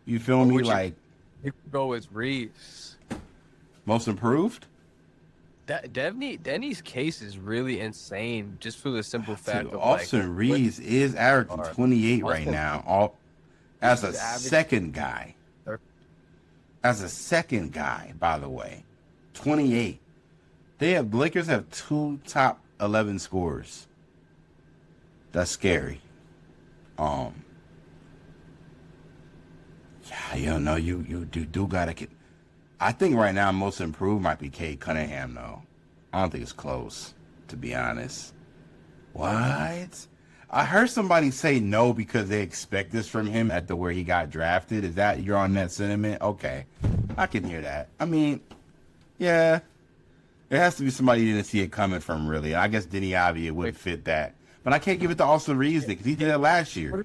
You feel me? Like, you go with Reeves. Most improved? Denny's case is really insane just for the simple fact of Austin Reeves is averaging 28 right now. As a second guy. As a second guy, by the way. 28. The Lakers have 2 top 11 scorers. That's scary. Yeah, you know, you do gotta get. I think right now most improved might be Cade Cunningham though. I don't think it's close, to be honest. What? I heard somebody say no because they expect this from him at where he got drafted. Is that you're on that sentiment? Okay, I can hear that. I mean, yeah, it has to be somebody you didn't see it coming from, really. I guess Denny Avia would fit that, but I can't give it to Austin Reeves because he did it last year.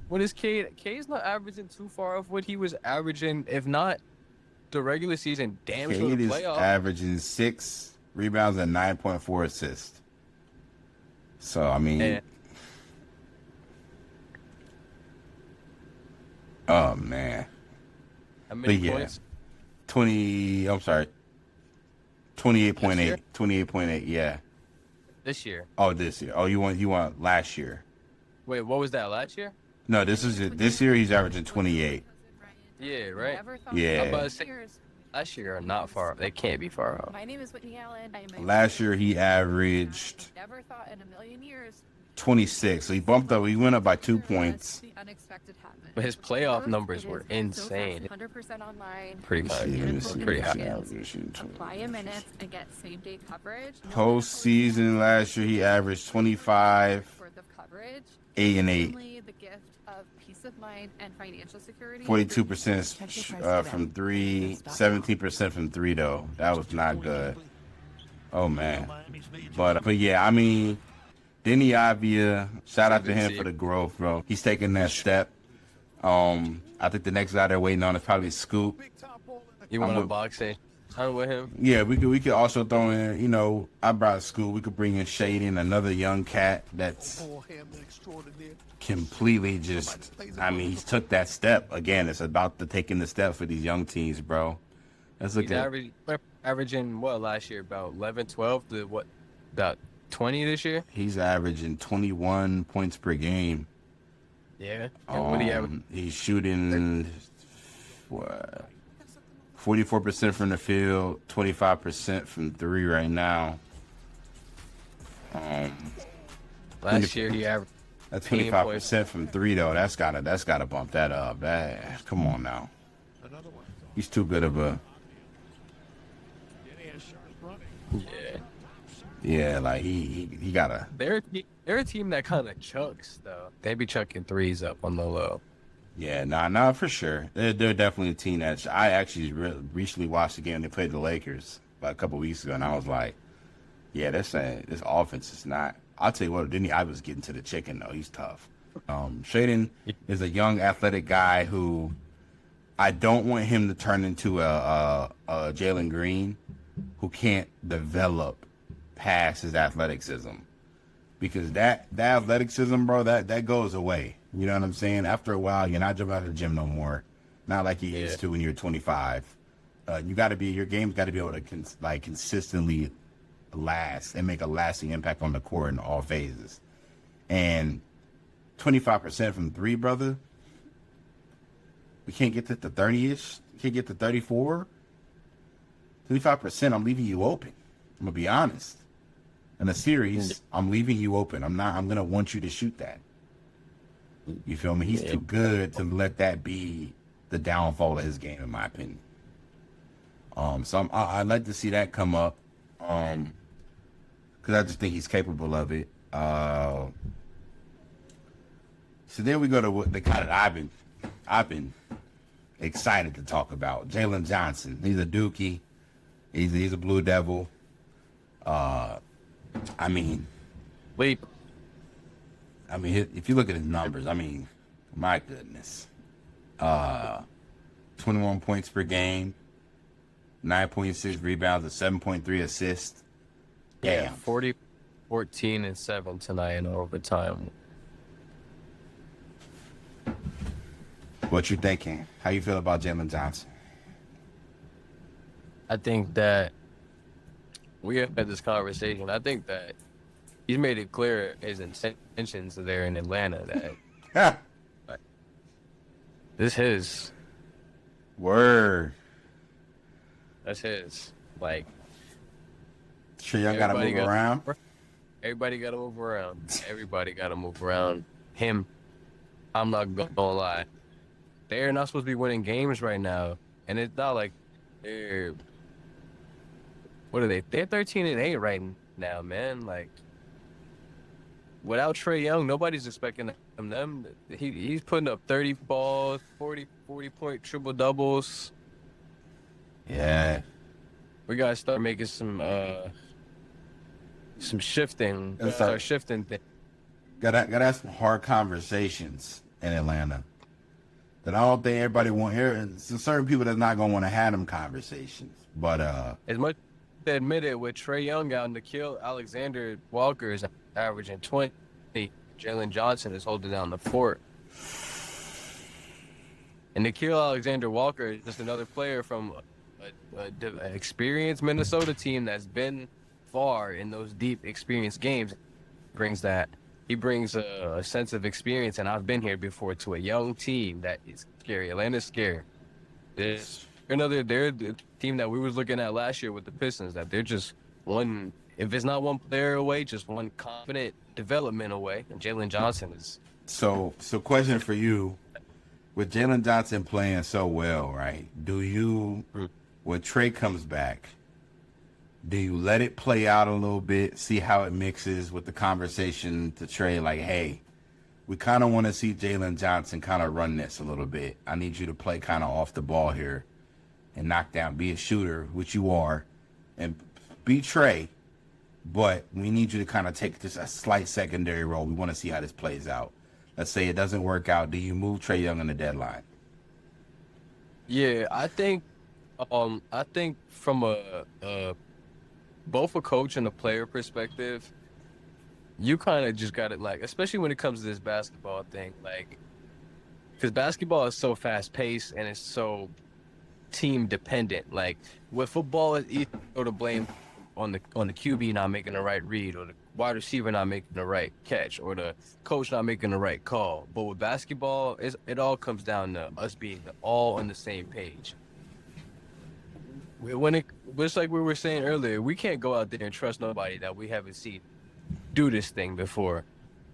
What is Cade? Cade's not averaging too far off what he was averaging, if not the regular season. Damn sure the playoff. Is averaging 6 rebounds and 9.4 assists. So I mean. Oh man. How many points? 20. I'm sorry. 28.8. 28.8. Yeah. This year. Oh, this year. Oh, you want last year? Wait, what was that last year? No, this year he's averaging 28. Yeah, right. Yeah. Last year are not far. They can't be far off. My name is Whitney Allen. Last year he averaged. Never thought in a million years. 26. So he bumped up. He went up by 2 points. The unexpected happened. But his playoff numbers were insane. 100% online. Pretty high. Pretty high. Apply in minutes and get same day coverage. Postseason last year he averaged 25. Worth of coverage. 8 and 8. Only the gift of peace of mind and financial security. 42% from 3, 17% from 3 though. That was not good. Oh man. But yeah, I mean, Denny Avia, shout out to him for the growth, bro. He's taking that step. I think the next guy they're waiting on is probably Scoop. You want to box in with him? Yeah, we could also throw in, you know, I brought Scoop. We could bring in Shaden, another young cat that's completely just, I mean, he's took that step. Again, it's about the taking the step for these young teams, bro. Let's look at averaging what last year? About 11, 12 to what? About 20 this year? He's averaging 21 points per game. Yeah. What do you have? He's shooting what, 44% from the field, 25% from 3 right now. Last year he averaged. That's 25% from 3 though. That's gotta bump that up. Come on now. He's too good of a. Yeah. Yeah, like he gotta. They're a team that kind of chucks though. They be chucking 3s up on the low. Yeah, nah, for sure. They're definitely a team that I actually recently watched the game. They played the Lakers about a couple weeks ago, and I was like, yeah, this offense is not. I'll tell you what, didn't I was getting to the chicken though. He's tough. Shaden is a young athletic guy who I don't want him to turn into a Jalen Green who can't develop past his athleticism, because that athleticism, bro, that goes away. You know what I'm saying? After a while, you're not jumping out of the gym no more. Not like you used to when you're 25. Your game's got to be able to consistently last and make a lasting impact on the court in all phases. And 25% from 3, brother, We can't get to the 30-ish. We can't get to 34. 35%. I'm leaving you open. I'm gonna be honest. In a series, I'm leaving you open. I'm gonna want you to shoot that. You feel me? He's too good to let that be the downfall of his game, in my opinion. So I'd like to see that come up, because I just think he's capable of it. So then we go to what the guy that I've been excited to talk about, Jalen Johnson. He's a Dookie. He's a Blue Devil. I mean, if you look at his numbers, I mean, my goodness. 21 points per game, 9.6 rebounds, a 7.3 assists. Damn. Yeah, 40, 14, and 7 tonight in overtime. What you thinking? How you feel about Jalen Johnson? I think that we have had this conversation. I think that he's made it clear his intentions there in Atlanta that this his. Word. That's his. Like, Sure, y'all gotta move around. Everybody gotta move around. Everybody gotta move around. Him, I'm not gonna lie. They're not supposed to be winning games right now, and it's not like they're. What are they? They're 13-8 right now, man. Like, without Trae Young, nobody's expecting them. He's putting up 30 balls, 40 point triple doubles. Yeah. We gotta start making some shifting. Start shifting things. Gotta have some hard conversations in Atlanta. That I don't think everybody want here. And certain people that's not gonna want to have them conversations. But as much as they admit it, with Trae Young out and Nikhil Alexander Walker is averaging 20. Jalen Johnson is holding down the fort. And Nikhil Alexander Walker is just another player from an experienced Minnesota team that's been far in those deep experienced games. He brings a sense of experience, and I've been here before, to a young team that is scary. Atlanta's scary. They're the team that we was looking at last year with the Pistons, that they're just one, if it's not one player away, just one confident development away. And Jalen Johnson is. So question for you, with Jalen Johnson playing so well, right? Do you, when Trae comes back, do you let it play out a little bit, see how it mixes with the conversation to Trae, like, hey, we kind of want to see Jalen Johnson kind of run this a little bit. I need you to play kind of off the ball here and knock down, be a shooter, which you are, and be Trae, but we need you to kind of take just a slight secondary role. We want to see how this plays out. Let's say it doesn't work out. Do you move Trae Young in the deadline? Yeah, I think from both a coach and a player perspective, you kind of just got to, like, especially when it comes to this basketball thing, like, because basketball is so fast paced and it's so team dependent. Like, with football, it's easy to blame on the QB not making the right read, or the wide receiver not making the right catch, or the coach not making the right call. But with basketball, it all comes down to us being all on the same page. Just like we were saying earlier, we can't go out there and trust nobody that we haven't seen do this thing before.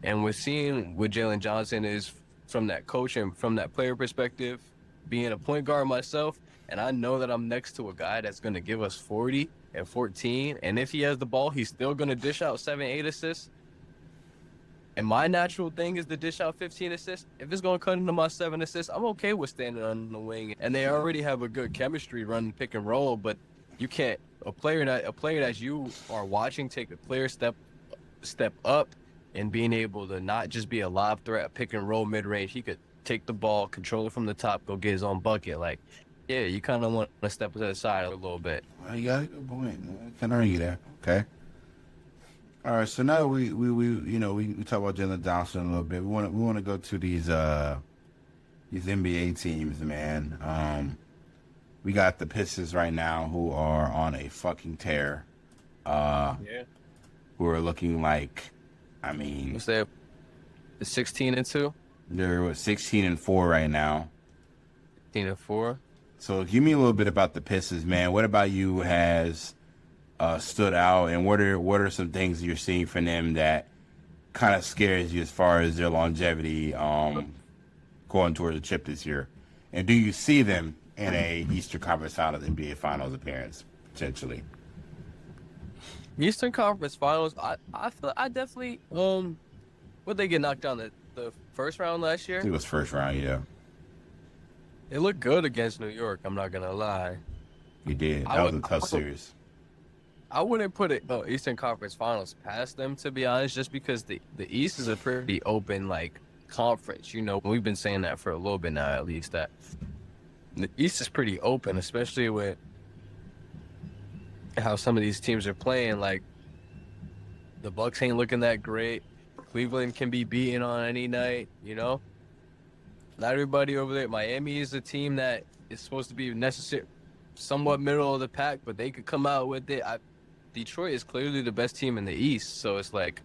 And we're seeing what Jalen Johnson is from that coach and from that player perspective, being a point guard myself, and I know that I'm next to a guy that's going to give us 40 and 14, and if he has the ball, he's still going to dish out 7, 8 assists. And my natural thing is to dish out 15 assists. If it's going to cut into my 7 assists, I'm okay with standing on the wing. And they already have a good chemistry running pick and roll, but you can't, a player that you are watching take a clear step up and being able to not just be a lob threat, pick and roll mid-range. He could take the ball, control it from the top, go get his own bucket. Like, yeah, you kind of want to step to the side a little bit. Well, you got a good point. I can argue that. Okay. All right. So now we talk about Jalen Johnson a little bit. We want to go to these NBA teams, man. We got the Pistons right now, who are on a fucking tear. Yeah. Who are looking like, I mean, What's that? The 16-2. they're 16-4 right now. 15-4. So give me a little bit about the Pistons, man. What about you has stood out, and what are some things you're seeing from them that kind of scares you as far as their longevity going towards a chip this year? And do you see them in a Eastern Conference Finals, NBA Finals appearance potentially? Eastern Conference Finals. I feel I definitely would they get knocked down the first round last I year? think it was first round, yeah. It looked good against New York. I'm not gonna lie. You did. I That was would a tough series. I wouldn't put it Eastern Conference Finals past them, to be honest, just because the East is a pretty open like conference. You know, we've been saying that for a little bit now, at least that the East is pretty open, especially with how some of these teams are playing. Like the Bucks ain't looking that great. Cleveland can be beaten on any night. You know, not everybody over there. Miami is a team that is supposed to be necessary, somewhat middle of the pack, but they could come out with it. Detroit is clearly the best team in the East, so it's like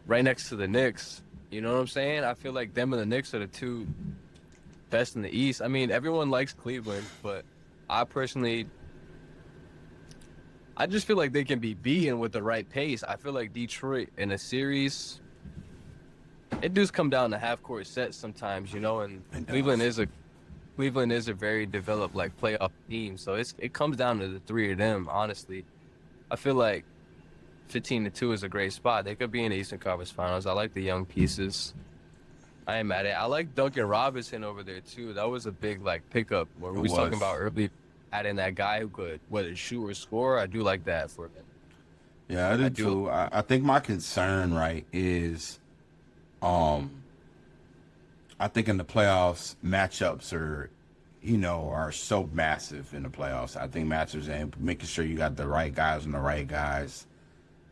right next to the Knicks. You know what I'm saying? I feel like them and the Knicks are the two best in the East. I mean, everyone likes Cleveland, but I personally, I just feel like they can be beaten with the right pace. I feel like Detroit in a series, it does come down to half-court sets sometimes, you know, and Cleveland is a very developed like playoff team, so it comes down to the three of them. Honestly, I feel like 15-2 is a great spot. They could be in the Eastern Conference Finals. I like the young pieces. I ain't mad at it. I like Duncan Robinson over there too. That was a big like pickup where we was talking about early, adding that guy who could whether shoot or score. I do like that for him. Yeah, I do too. I think my concern, right, is I think in the playoffs, matchups are so massive in the playoffs. I think matchups and making sure you got the right guys and the right guys.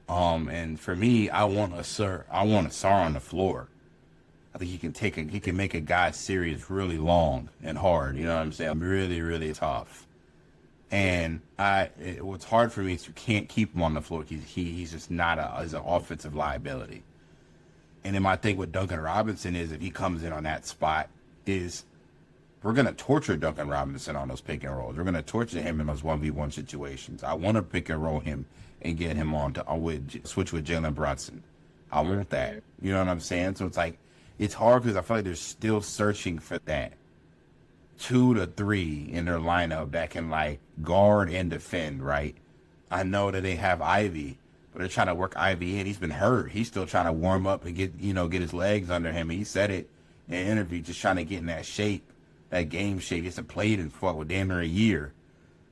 And for me, I want a Sar on the floor. I think he can make a guy's series really long and hard. You know what I'm saying? Really, really tough. And what's hard for me is you can't keep him on the floor. He's just not as an offensive liability. And then my thing with Duncan Robinson is if he comes in on that spot is we're going to torture Duncan Robinson on those pick and rolls. We're going to torture him in those 1v1 situations. I want to pick and roll him and get him on to switch with Jalen Brunson. I want that. You know what I'm saying? So it's like, it's hard because I feel like they're still searching for that 2 to 3 in their lineup that can like guard and defend, right? I know that they have Ivy, but they're trying to work Ivy in. He's been hurt. He's still trying to warm up and get his legs under him. He said it in an interview, just trying to get in that shape, that game shape. He hasn't played in for damn near a year.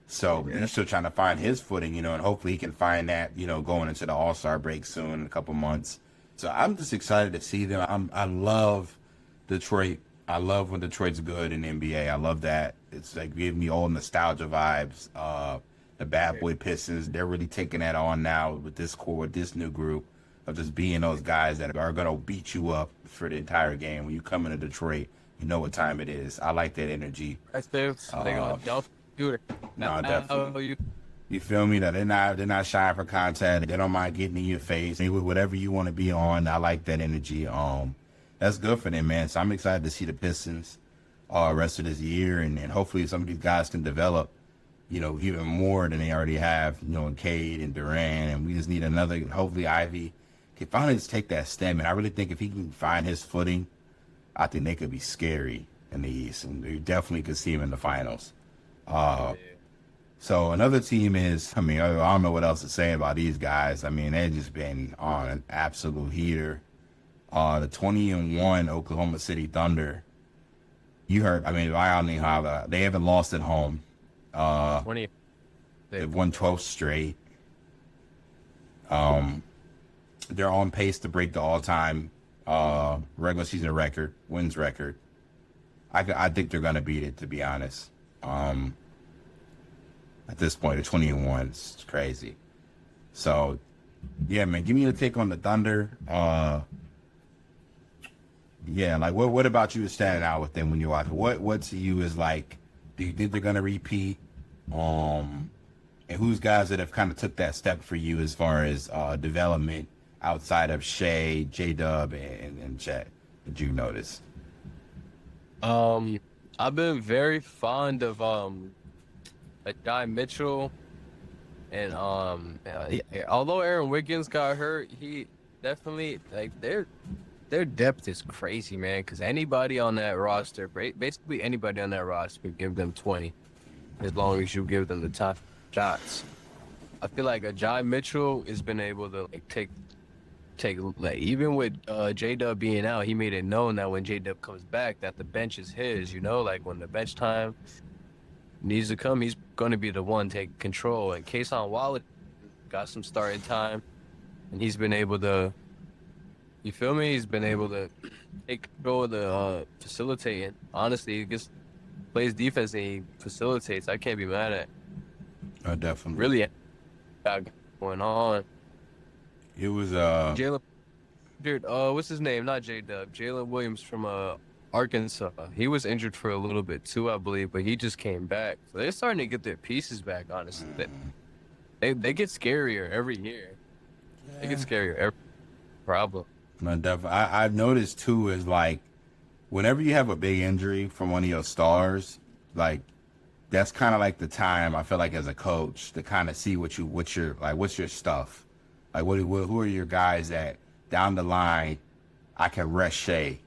So he's still trying to find his footing, and hopefully he can find that, going into the All-Star break soon in a couple months. So I'm just excited to see them. I love Detroit. I love when Detroit's good in the NBA. I love that. It's like giving me old nostalgia vibes. The Bad Boy Pistons, they're really taking that on now with this core, with this new group of just being those guys that are going to beat you up for the entire game. When you come into Detroit, you know what time it is. I like that energy. That's fair. They gonna do it. No, definitely. You feel me? That they're not shy for contact. They don't mind getting in your face. Maybe whatever you want to be on. I like that energy. That's good for them, man. So I'm excited to see the Pistons rest of this year, and hopefully some of these guys can develop, even more than they already have, in Cade and Durant, and we just need another. Hopefully Ivy can finally just take that step. And I really think if he can find his footing, I think they could be scary in the East, and you definitely could see him in the finals. So another team is, I don't know what else to say about these guys. They've just been on an absolute heater. The 20-1 Oklahoma City Thunder. You heard, they haven't lost at home. 20. They've won 12 straight. They're on pace to break the all-time regular season record, wins record. I think they're going to beat it, to be honest. At this point, the 20-1, it's crazy. So, yeah, man, give me a take on the Thunder. Yeah, like what about you is standing out with them when you watch? What to you is like, do you think they're gonna repeat? And who's guys that have kind of took that step for you as far as development outside of Shea, J-Dub, and Chet? Did you notice? I've been very fond of Jai Mitchell and although Aaron Wiggins got hurt, he definitely like their depth is crazy, man. Because anybody on that roster, basically anybody on that roster, could give them 20 as long as you give them the top shots. I feel like a Jai Mitchell has been able to like take like even with J Dub being out, he made it known that when J Dub comes back, that the bench is his. You know, like when the bench time needs to come, he's going to be the one taking control. And Kason Wallace got some starting time, and he's been able to. You feel me? He's been able to take control of the facilitating. Honestly, he just plays defense and he facilitates. I can't be mad at. Definitely. Really, got going on. It was Jalen, dude, what's his name? Not J Dub. Jalen Williams from Arkansas. He was injured for a little bit too, I believe, but he just came back. So they're starting to get their pieces back. Honestly, they get scarier every year. They get scarier every problem. no, definitely. I've noticed too is like whenever you have a big injury from one of your stars, like that's kind of like the time I feel like as a coach to kind of see what's your stuff, like who are your guys that down the line I can rest Shea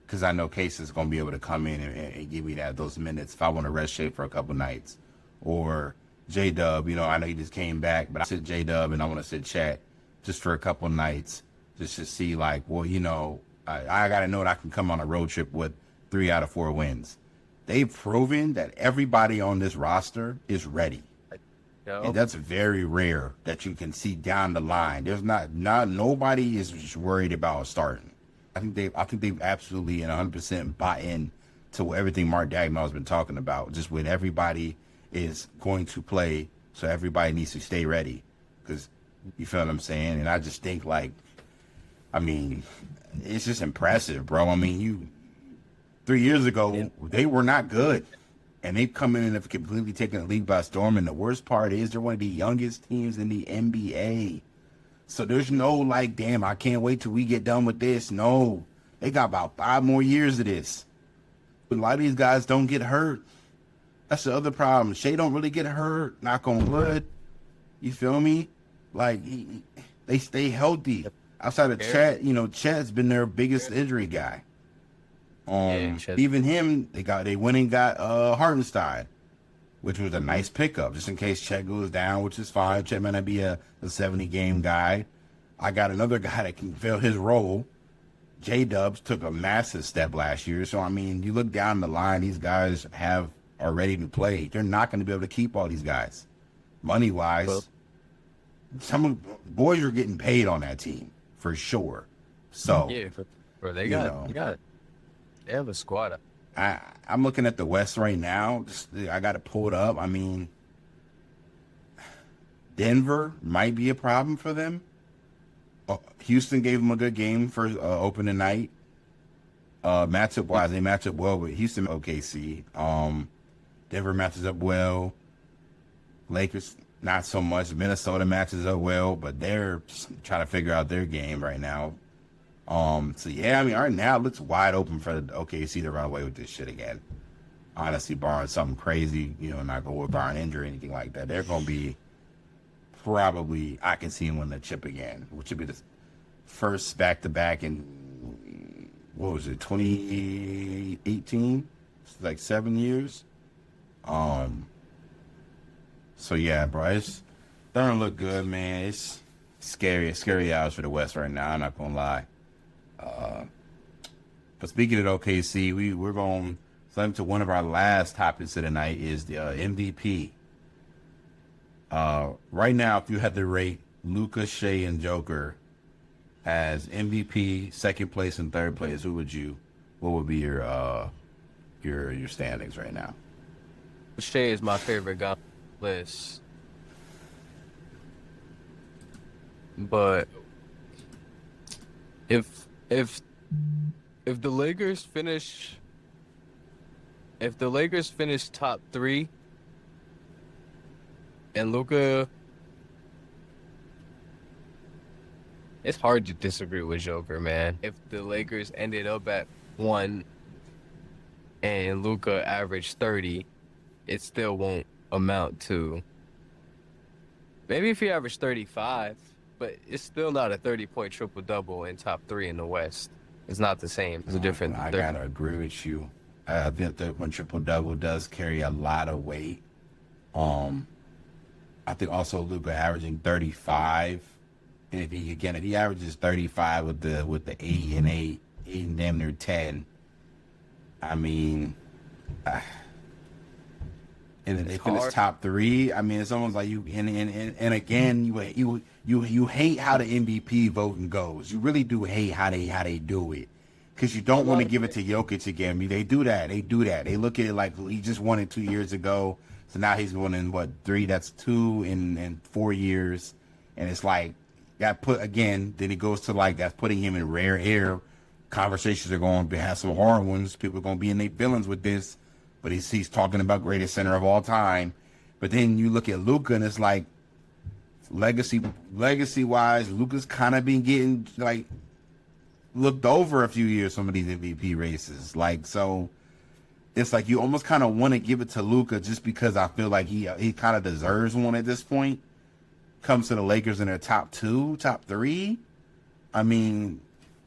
because I know Casey's gonna be able to come in and give me those minutes if I want to rest Shea for a couple nights, or J Dub. You know, I know he just came back, but I sit J Dub and I want to sit Chat just for a couple nights just to see like, well, you know, I gotta know that I can come on a road trip with 3 out of 4 wins. They've proven that everybody on this roster is ready. And that's very rare that you can see down the line. There's not nobody is just worried about starting. I think they've absolutely and 100% bought in to everything Mark Dagnall's been talking about. Just when everybody is going to play, so everybody needs to stay ready. Because you feel what I'm saying? And I just think like, I mean, it's just impressive, bro. I mean, 3 years ago, they were not good. And they've come in and have completely taken the league by storm. And the worst part is they're one of the youngest teams in the NBA. So there's no like, damn, I can't wait till we get done with this. No, they got about 5 more years of this. But a lot of these guys don't get hurt. That's the other problem. Shea don't really get hurt. Knock on wood. You feel me? Like they stay healthy. Outside of Chet, you know, Chet's been their biggest injury guy. Even him, they went and got Hartenstein, which was a nice pickup, just in case Chet goes down, which is fine. Chet might not be a 70-game guy. I got another guy that can fill his role. J-Dubs took a massive step last year. So, I mean, you look down the line, these guys are ready to play. They're not going to be able to keep all these guys. Money-wise, Well, some boys are getting paid on that team, for sure. So, yeah, bro, they have a squad. I'm looking at the West right now. I got to pull it up. I mean, Denver might be a problem for them. Houston gave them a good game for opening night. Matchup-wise, they match up well with Houston, OKC. Denver matches up well. Lakers, not so much. Minnesota matches up well, but they're trying to figure out their game right now. So yeah, I mean, right now it looks wide open for the OKC to run away with this shit again. Honestly, barring something crazy, you know, not go with barring injury or anything like that, they're gonna be probably. I can see them win the chip again, which would be the first back-to-back in what was it, 2018? It's like 7 years. So yeah, bro, it's starting to look good, man. It's scary hours for the West right now. I'm not gonna lie. But speaking of OKC, we're going to one of our last topics of the night is the MVP. Right now, if you had to rate Luka, Shea, and Joker as MVP, second place, and third place, what would be your standings right now? Shea is my favorite guy on the list. But if the Lakers finish top 3 and Luka, it's hard to disagree with Joker, man. If the Lakers ended up at 1 and Luka averaged 30, it still won't amount to. Maybe if he averaged 35, but it's still not a 30-point triple double in top three in the West. It's not the same. It's a different. I gotta agree with you. I think that when triple double does carry a lot of weight. I think also Luka averaging 35, and if he averages 35 with the 8 and damn near 10. I mean, and if it's top three, I mean, it's almost like you and again you hate how the MVP voting goes. You really do hate how they do it. Because you don't want to give it to Jokic again. I mean, they do that. They look at it like he just won it 2 years ago. So now he's winning, what, 3? That's 2 in 4 years. And it's like, that put, again, then he goes to like, that's putting him in rare air. Conversations are going to have some hard ones. People are going to be in their feelings with this. But he's talking about greatest center of all time. But then you look at Luka and it's like, legacy-wise, Luka's kind of been getting, like, looked over a few years, some of these MVP races. Like, so it's like you almost kind of want to give it to Luka just because I feel like he kind of deserves one at this point. Comes to the Lakers in their top 2, top 3. I mean,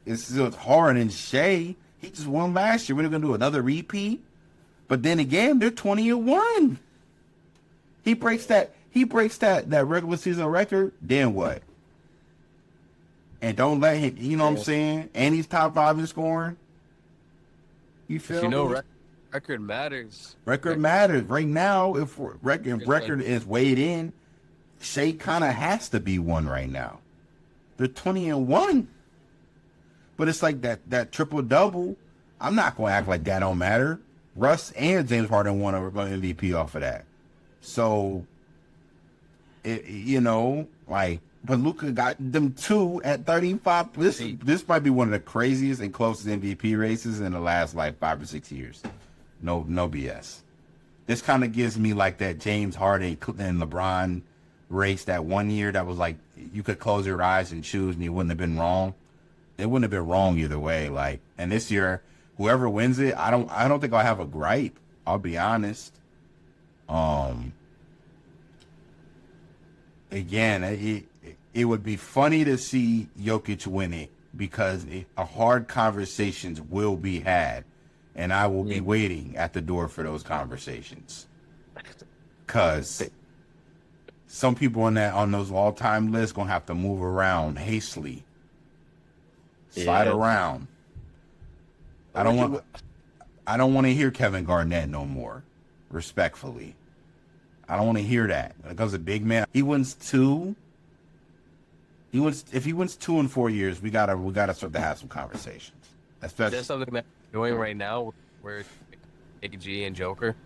it's still hard. And Shea, he just won last year. We're going to do another repeat. But then again, they're 20-1. He breaks that regular season record, then what? And don't let him, you know what I'm saying? And he's top 5 in scoring. You feel me? Record matters. Record matters. Right now, if record is weighed in, Shea kind of has to be one right now. They're 20-1. But it's like that triple-double, I'm not going to act like that don't matter. Russ and James Harden won an MVP off of that. So, but Luka got them 2 at 35. This might be one of the craziest and closest MVP races in the last like 5 or 6 years. No BS. This kind of gives me like that James Harden and LeBron race that one year that was like you could close your eyes and choose and you wouldn't have been wrong. It wouldn't have been wrong either way. Like, and this year, whoever wins it, I don't think I'll have a gripe. I'll be honest. Again, it would be funny to see Jokic win it because a hard conversations will be had, and I will be waiting at the door for those conversations. Cause some people on those all-time lists gonna have to move around hastily, slide around. I don't want to hear Kevin Garnett no more. Respectfully, I don't want to hear that. When it comes to big man, he wins 2. If he wins 2 in 4 years, we gotta start to have some conversations. Especially that's something that we're doing right now, where KG and Joker.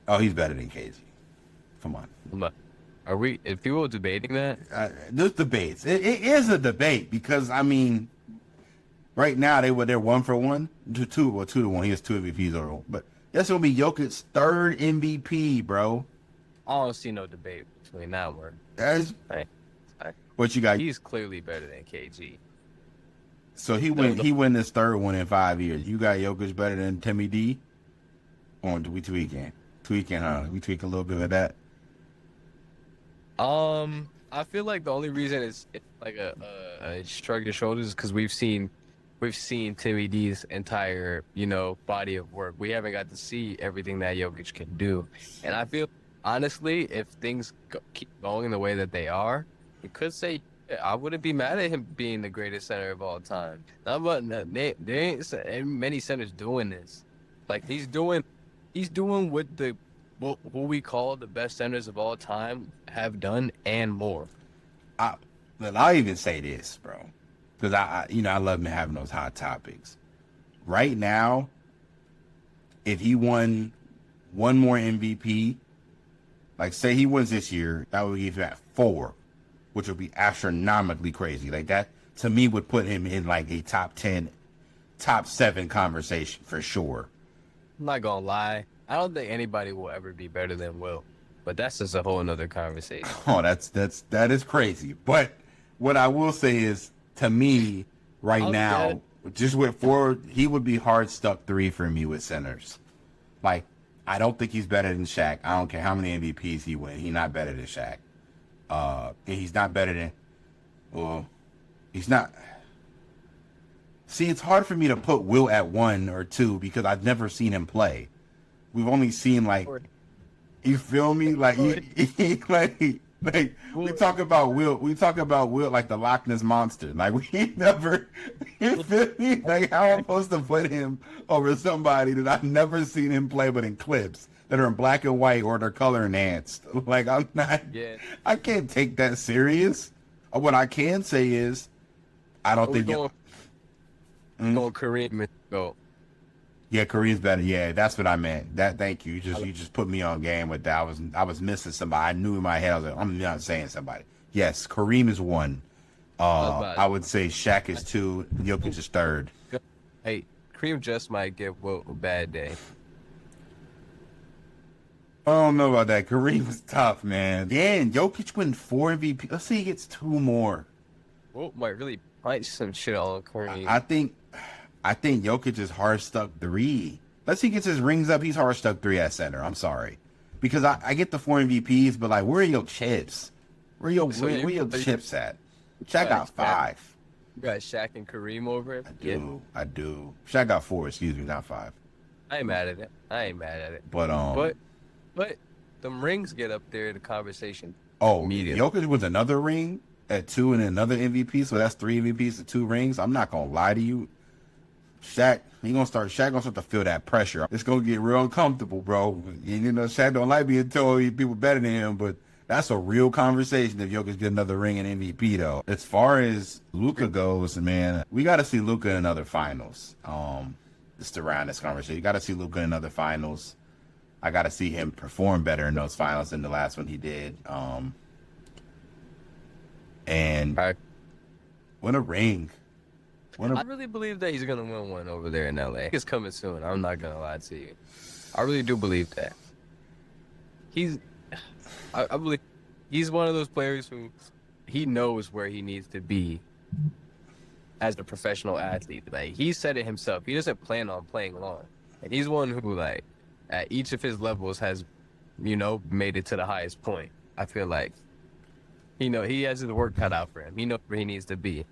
Oh, he's better than KG. Come on. Are we? If people are debating that, there's debates. It is a debate because I mean, right now they're 1 for 1, 2 to 1. He has 2 MVPs overall, but that's gonna be Jokic's 3rd MVP, bro. I don't see no debate between that word. What you got? He's clearly better than KG. So he win this 3rd one in 5 years. You got Jokic better than Timmy D? Or do we tweaking? Huh? We tweak a little bit of that. I feel like the only reason it's like a shrug your shoulders is because we've seen Timmy D's entire body of work. We haven't got to see everything that Jokic can do, and I feel honestly, if things keep going the way that they are, you could say I wouldn't be mad at him being the greatest center of all time. There ain't many centers doing this. Like he's doing what we call the best centers of all time have done and more. I'll even say this, bro, because I love having those hot topics. Right now, if he won one more MVP, like say he wins this year, that would give that 4, which would be astronomically crazy. Like that to me would put him in like a top 10, top 7 conversation for sure. I'm not gonna lie. I don't think anybody will ever be better than Will, but that's just a whole nother conversation. Oh, that is crazy. But what I will say is, to me, right now, just with forward, he would be hard stuck 3 for me with centers. Like, I don't think he's better than Shaq. I don't care how many MVPs he win. He's not better than Shaq. And he's not better than, well, he's not. See, it's hard for me to put Will at 1 or 2 because I've never seen him play. We've only seen, like, you feel me? Like, like we talk about Will like the Loch Ness monster. Like, we never, you feel me? Like, how am I supposed to put him over somebody that I've never seen him play but in clips that are in black and white or they're color enhanced? Like, I'm not, I can't take that serious. What I can say is, I don't think going Kareem go. Yeah, Kareem's better. Yeah, that's what I meant. Thank you. You just put me on game with that. I was missing somebody. I knew in my head. I was like, I'm not saying somebody. Yes, Kareem is 1. I would say Shaq is 2. Jokic is 3rd. Hey, Kareem just might give Wilt a bad day. I don't know about that. Kareem was tough, man. Yeah, and Jokic win 4 MVP. Let's see, he gets 2 more. Wilt might really punch some shit on Kareem. I think Jokic is hard stuck 3. Let's see, he gets his rings up. He's hard stuck 3 at center. I'm sorry, because I get the 4 MVPs, but like, where are your chips? Where your chips at? Shaq got 5. You got Shaq and Kareem over it. I do. Shaq got 4. Excuse me, not 5. I ain't mad at it. But them rings get up there in the conversation. Oh, Jokic was another ring at 2 and another MVP, so that's 3 MVPs and 2 rings. I'm not gonna lie to you. Shaq gonna start to feel that pressure. It's gonna get real uncomfortable, bro. You know, Shaq don't like being told people better than him, but that's a real conversation if Jokic get another ring and MVP though. As far as Luka goes, man, we gotta see Luka in another finals. Just to round this conversation, you gotta see Luka in another finals. I gotta see him perform better in those finals than the last one he did. And win a ring. I really believe that he's gonna win one over there in LA. It's coming soon. I'm not gonna lie to you. I really do believe that. I believe he's one of those players who he knows where he needs to be as a professional athlete. Like, he said it himself. He doesn't plan on playing long, and he's one who, like, at each of his levels has, made it to the highest point. I feel like, he has his work cut out for him. He knows where he needs to be.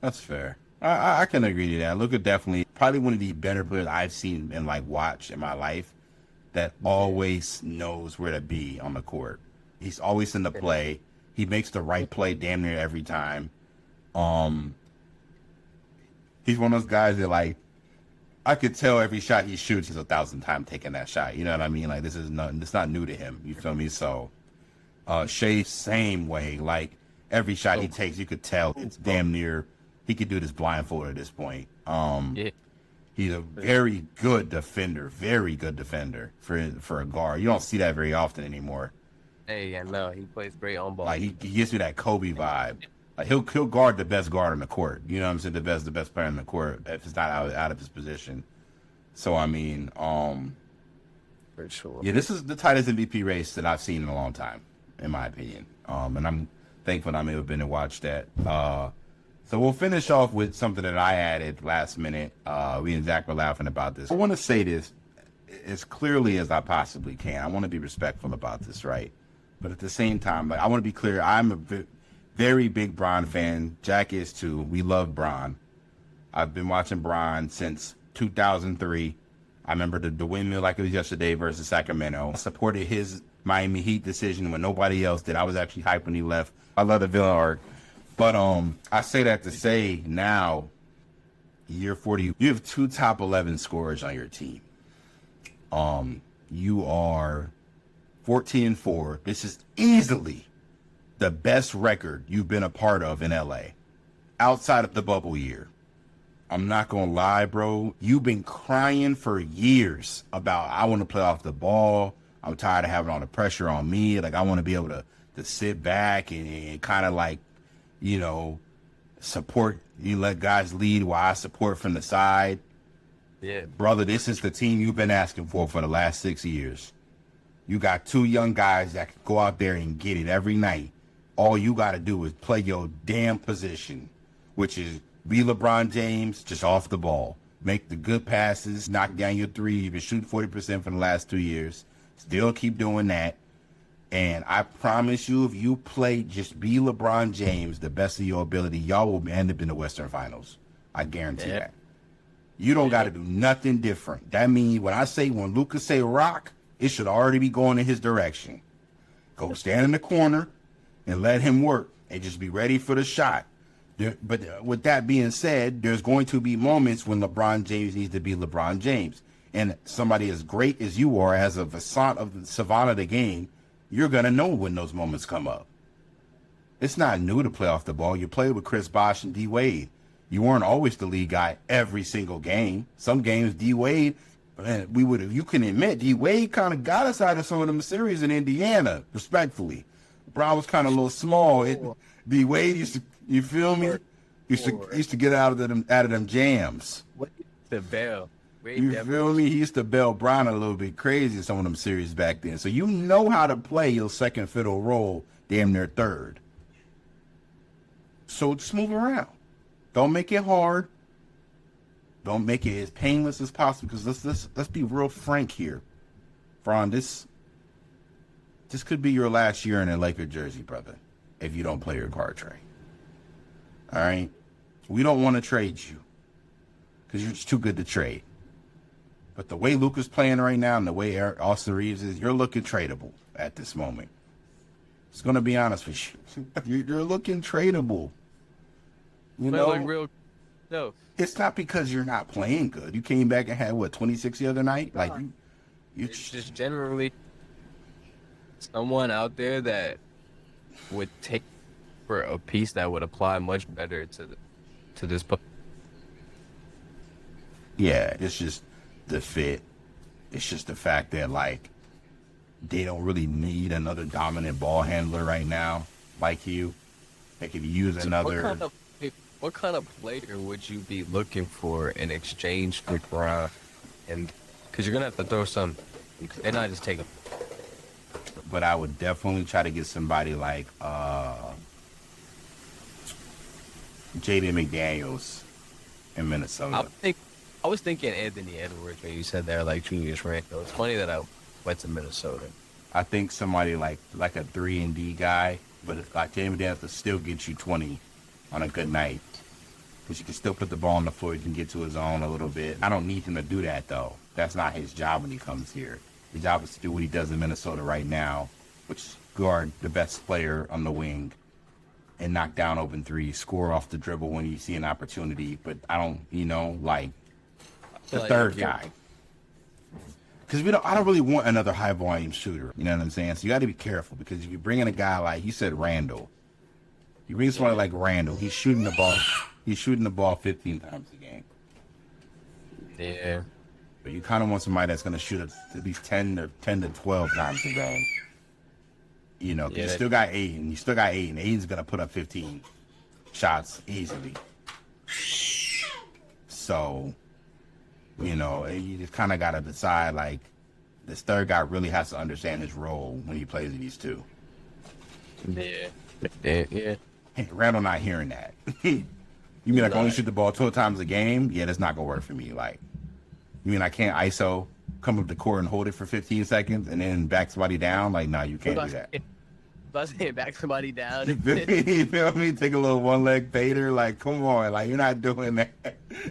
That's fair. I can agree to that. Luka definitely probably one of the better players I've seen and like watched in my life that always knows where to be on the court. He's always in the play. He makes the right play damn near every time. He's one of those guys that, like, I could tell every shot he shoots, he's 1,000 times taking that shot. You know what I mean? Like, it's not new to him. You feel me? So, Shea, same way. Like, every shot he takes, you could tell it's damn near. He could do this blindfolded at this point. He's a very good defender for a guard. You don't see that very often anymore. Hey, I know he plays great on ball. Like, he gives me that Kobe vibe. Like, he'll guard the best guard on the court. You know what I'm saying? The best player on the court if it's not out of his position. So I mean, for sure. Yeah, this is the tightest MVP race that I've seen in a long time, in my opinion. And I'm thankful I'm able to been and watch that. So we'll finish off with something that I added last minute. We and Zach were laughing about this. I want to say this as clearly as I possibly can. I want to be respectful about this, right? But at the same time, like, I want to be clear. I'm a very big Bron fan. Jack is too. We love Bron. I've been watching Bron since 2003. I remember the windmill like it was yesterday versus Sacramento. I supported his Miami Heat decision when nobody else did. I was actually hyped when he left. I love the villain arc. But I say that to say now, year 40, you have 2 top 11 scorers on your team. You are 14-4. This is easily the best record you've been a part of in LA outside of the bubble year. I'm not going to lie, bro. You've been crying for years about, I want to play off the ball. I'm tired of having all the pressure on me. Like, I want to be able to sit back and kind of like, you know, support. You let guys lead while I support from the side. Yeah. Brother, this is the team you've been asking for the last 6 years. You got 2 young guys that can go out there and get it every night. All you got to do is play your damn position, which is Be LeBron James, just off the ball. Make the good passes, knock down your three. You've been shooting 40% for the last 2 years. Still keep doing that. And I promise you, if you play, just be LeBron James, the best of your ability, y'all will end up in the Western Finals. I guarantee that. You don't got to do nothing different. That means when Lucas say rock, it should already be going in his direction. Go stand in the corner and let him work and just be ready for the shot. But with that being said, there's going to be moments when LeBron James needs to be LeBron James. And somebody as great as you are, as a savant of the game, you're going to know when those moments come up. It's not new to play off the ball. You played with Chris Bosh and D. Wade. You weren't always the lead guy every single game. Some games, D. Wade, you can admit, D. Wade kind of got us out of some of them series in Indiana, respectfully. Brown was kind of a little small. D. Wade used to, you feel me? Used to get out of them jams. The bell. You feel me? He used to bail Brown a little bit crazy in some of them series back then. So you know how to play your second fiddle role, damn near third. So just move around. Don't make it hard. Don't make it as painless as possible. Because let's be real frank here, Fron. This could be your last year in a Laker jersey, brother, if you don't play your card trade. All right? We don't want to trade you because you're just too good to trade. But the way Luka's playing right now and the way Austin Reeves is, you're looking tradable at this moment. It's going to be honest with you. You're looking tradable. You know? Like real, no. It's not because you're not playing good. You came back and had, 26 the other night? Like, you It's just generally someone out there that would take for a piece that would apply much better to this. Yeah, it's just the fit. It's just the fact that, they don't really need another dominant ball handler right now like you. They could use another. What kind of player would you be looking for in exchange for Brown? And because you're gonna have to throw some, and not just take them. But I would definitely try to get somebody like Jaden McDaniels in Minnesota. I was thinking Anthony Edwards when you said they're like Julius Randle. It's funny that I went to Minnesota. I think somebody like a 3-and-D guy, but Jaden McDaniels will still get you 20 on a good night. Because you can still put the ball on the floor. You can get to his own a little bit. I don't need him to do that, though. That's not his job when he comes here. His job is to do what he does in Minnesota right now, which is guard the best player on the wing and knock down open threes, score off the dribble when you see an opportunity. But I don't, the third guy. Because I don't really want another high-volume shooter. You know what I'm saying? So you got to be careful because if you bring in a guy like, you said Randall. You bring somebody like Randall, he's shooting the ball 15 times a game. Yeah. But you kind of want somebody that's going to shoot at least 10 to 12 times a game. You still got Aiden. Aiden's going to put up 15 shots easily. So, you just kind of got to decide, this third guy really has to understand his role when he plays these two. Yeah. Yeah. Hey, Randall not hearing that. You mean I can only shoot the ball 12 times a game? Yeah, that's not going to work for me. You mean I can't ISO, come up the court and hold it for 15 seconds and then back somebody down? No, you can't do that. If I back somebody down. You feel me? Take a little one-leg fader. Come on. You're not doing that.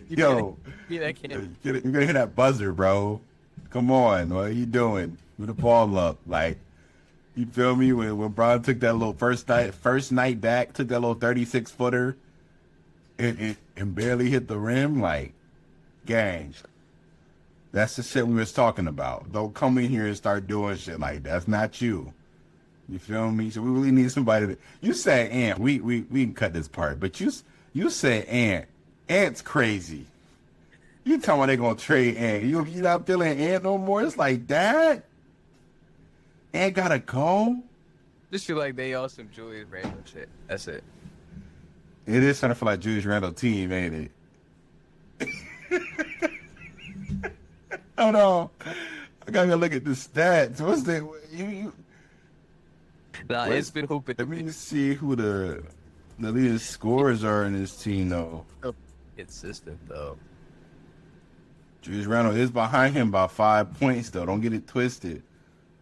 Yo. You're going to hear that buzzer, bro. Come on. What are you doing? With the ball up. You feel me? When Bron took that little first night back, took that little 36-footer and barely hit the rim, gang. That's the shit we was talking about. Don't come in here and start doing shit like that. That's not you. You feel me? So we really need somebody you said Ant. We can cut this part, but you said Ant. Ant's crazy. You talking about they gonna trade Ant. You not feeling Ant no more? It's like that. Ant gotta go. Just feel like they all some Julius Randle shit. That's it. It is starting to feel like Julius Randle team, ain't it? Hold on. I gotta look at the stats. What's that? It's been hooping. Let me see who the leading scorers are in this team, though. consistent though. Julius Randle is behind him by 5 points though. Don't get it twisted.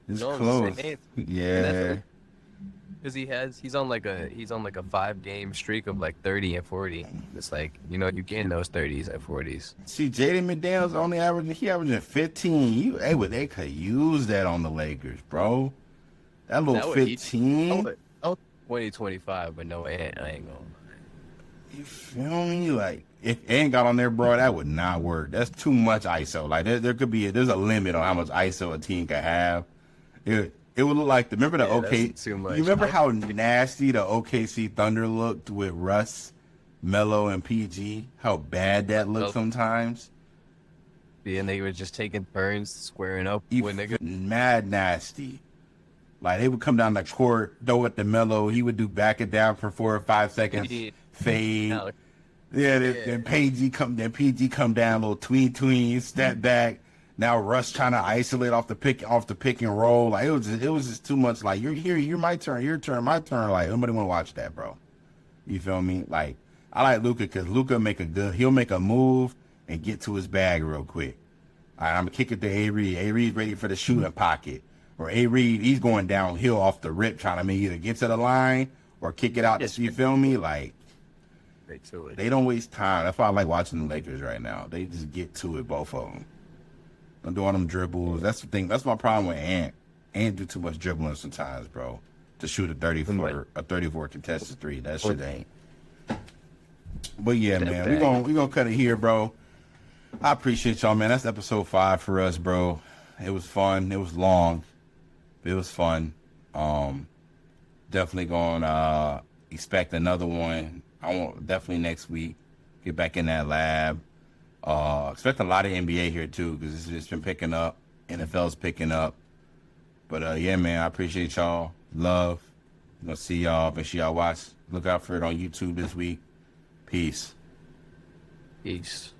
It's No, I'm close. saying. Yeah. Because he's on like a 5-game streak of like 30 and 40. It's like, you getting those 30s and 40s. See, Jaden McDaniels only averaging 15. They could use that on the Lakers, bro. That little 15. Oh, 2025, but no, I ain't going. You feel me? Like, if Ant got on there, bro, that would not work. That's too much ISO. Like, there's a limit on how much ISO a team can have. It would look like remember the that's too much. You remember how nasty the OKC Thunder looked with Russ, Melo, and PG? How bad that looked sometimes. Yeah, and they were just taking turns squaring up with niggas. Mad nasty. Like, they would come down the court, throw it to Melo. He would do back it down for 4 or 5 seconds, fade. Then PG come down, little tween, step back. Now Russ trying to isolate off the pick and roll. Like, it was just too much. Like, you're here, you're my turn, your turn, my turn. Like, nobody want to watch that, bro. You feel me? Like, I like Luka because Luka he'll make a move and get to his bag real quick. All right, I'm gonna kick it to A Reed. A Reed's ready for the shooting pocket. Or A Reed, he's going downhill off the rip, trying to either get to the line or kick it out. You feel me? Like, they don't waste time. That's why I like watching the Lakers right now. They just get to it, both of them. Don't do all them dribbles. That's the thing. That's my problem with Ant. Ant do too much dribbling sometimes, bro. To shoot a 34 contested three. That shit ain't. But yeah, man, we gonna cut it here, bro. I appreciate y'all, man. That's episode 5 for us, bro. It was fun. It was long. It was fun. Definitely gonna expect another one. I want definitely next week. Get back in that lab. Expect a lot of NBA here too, because it's been picking up. NFL's picking up. But yeah, man, I appreciate y'all. Love. I'm gonna see y'all. Make sure y'all watch. Look out for it on YouTube this week. Peace. Peace.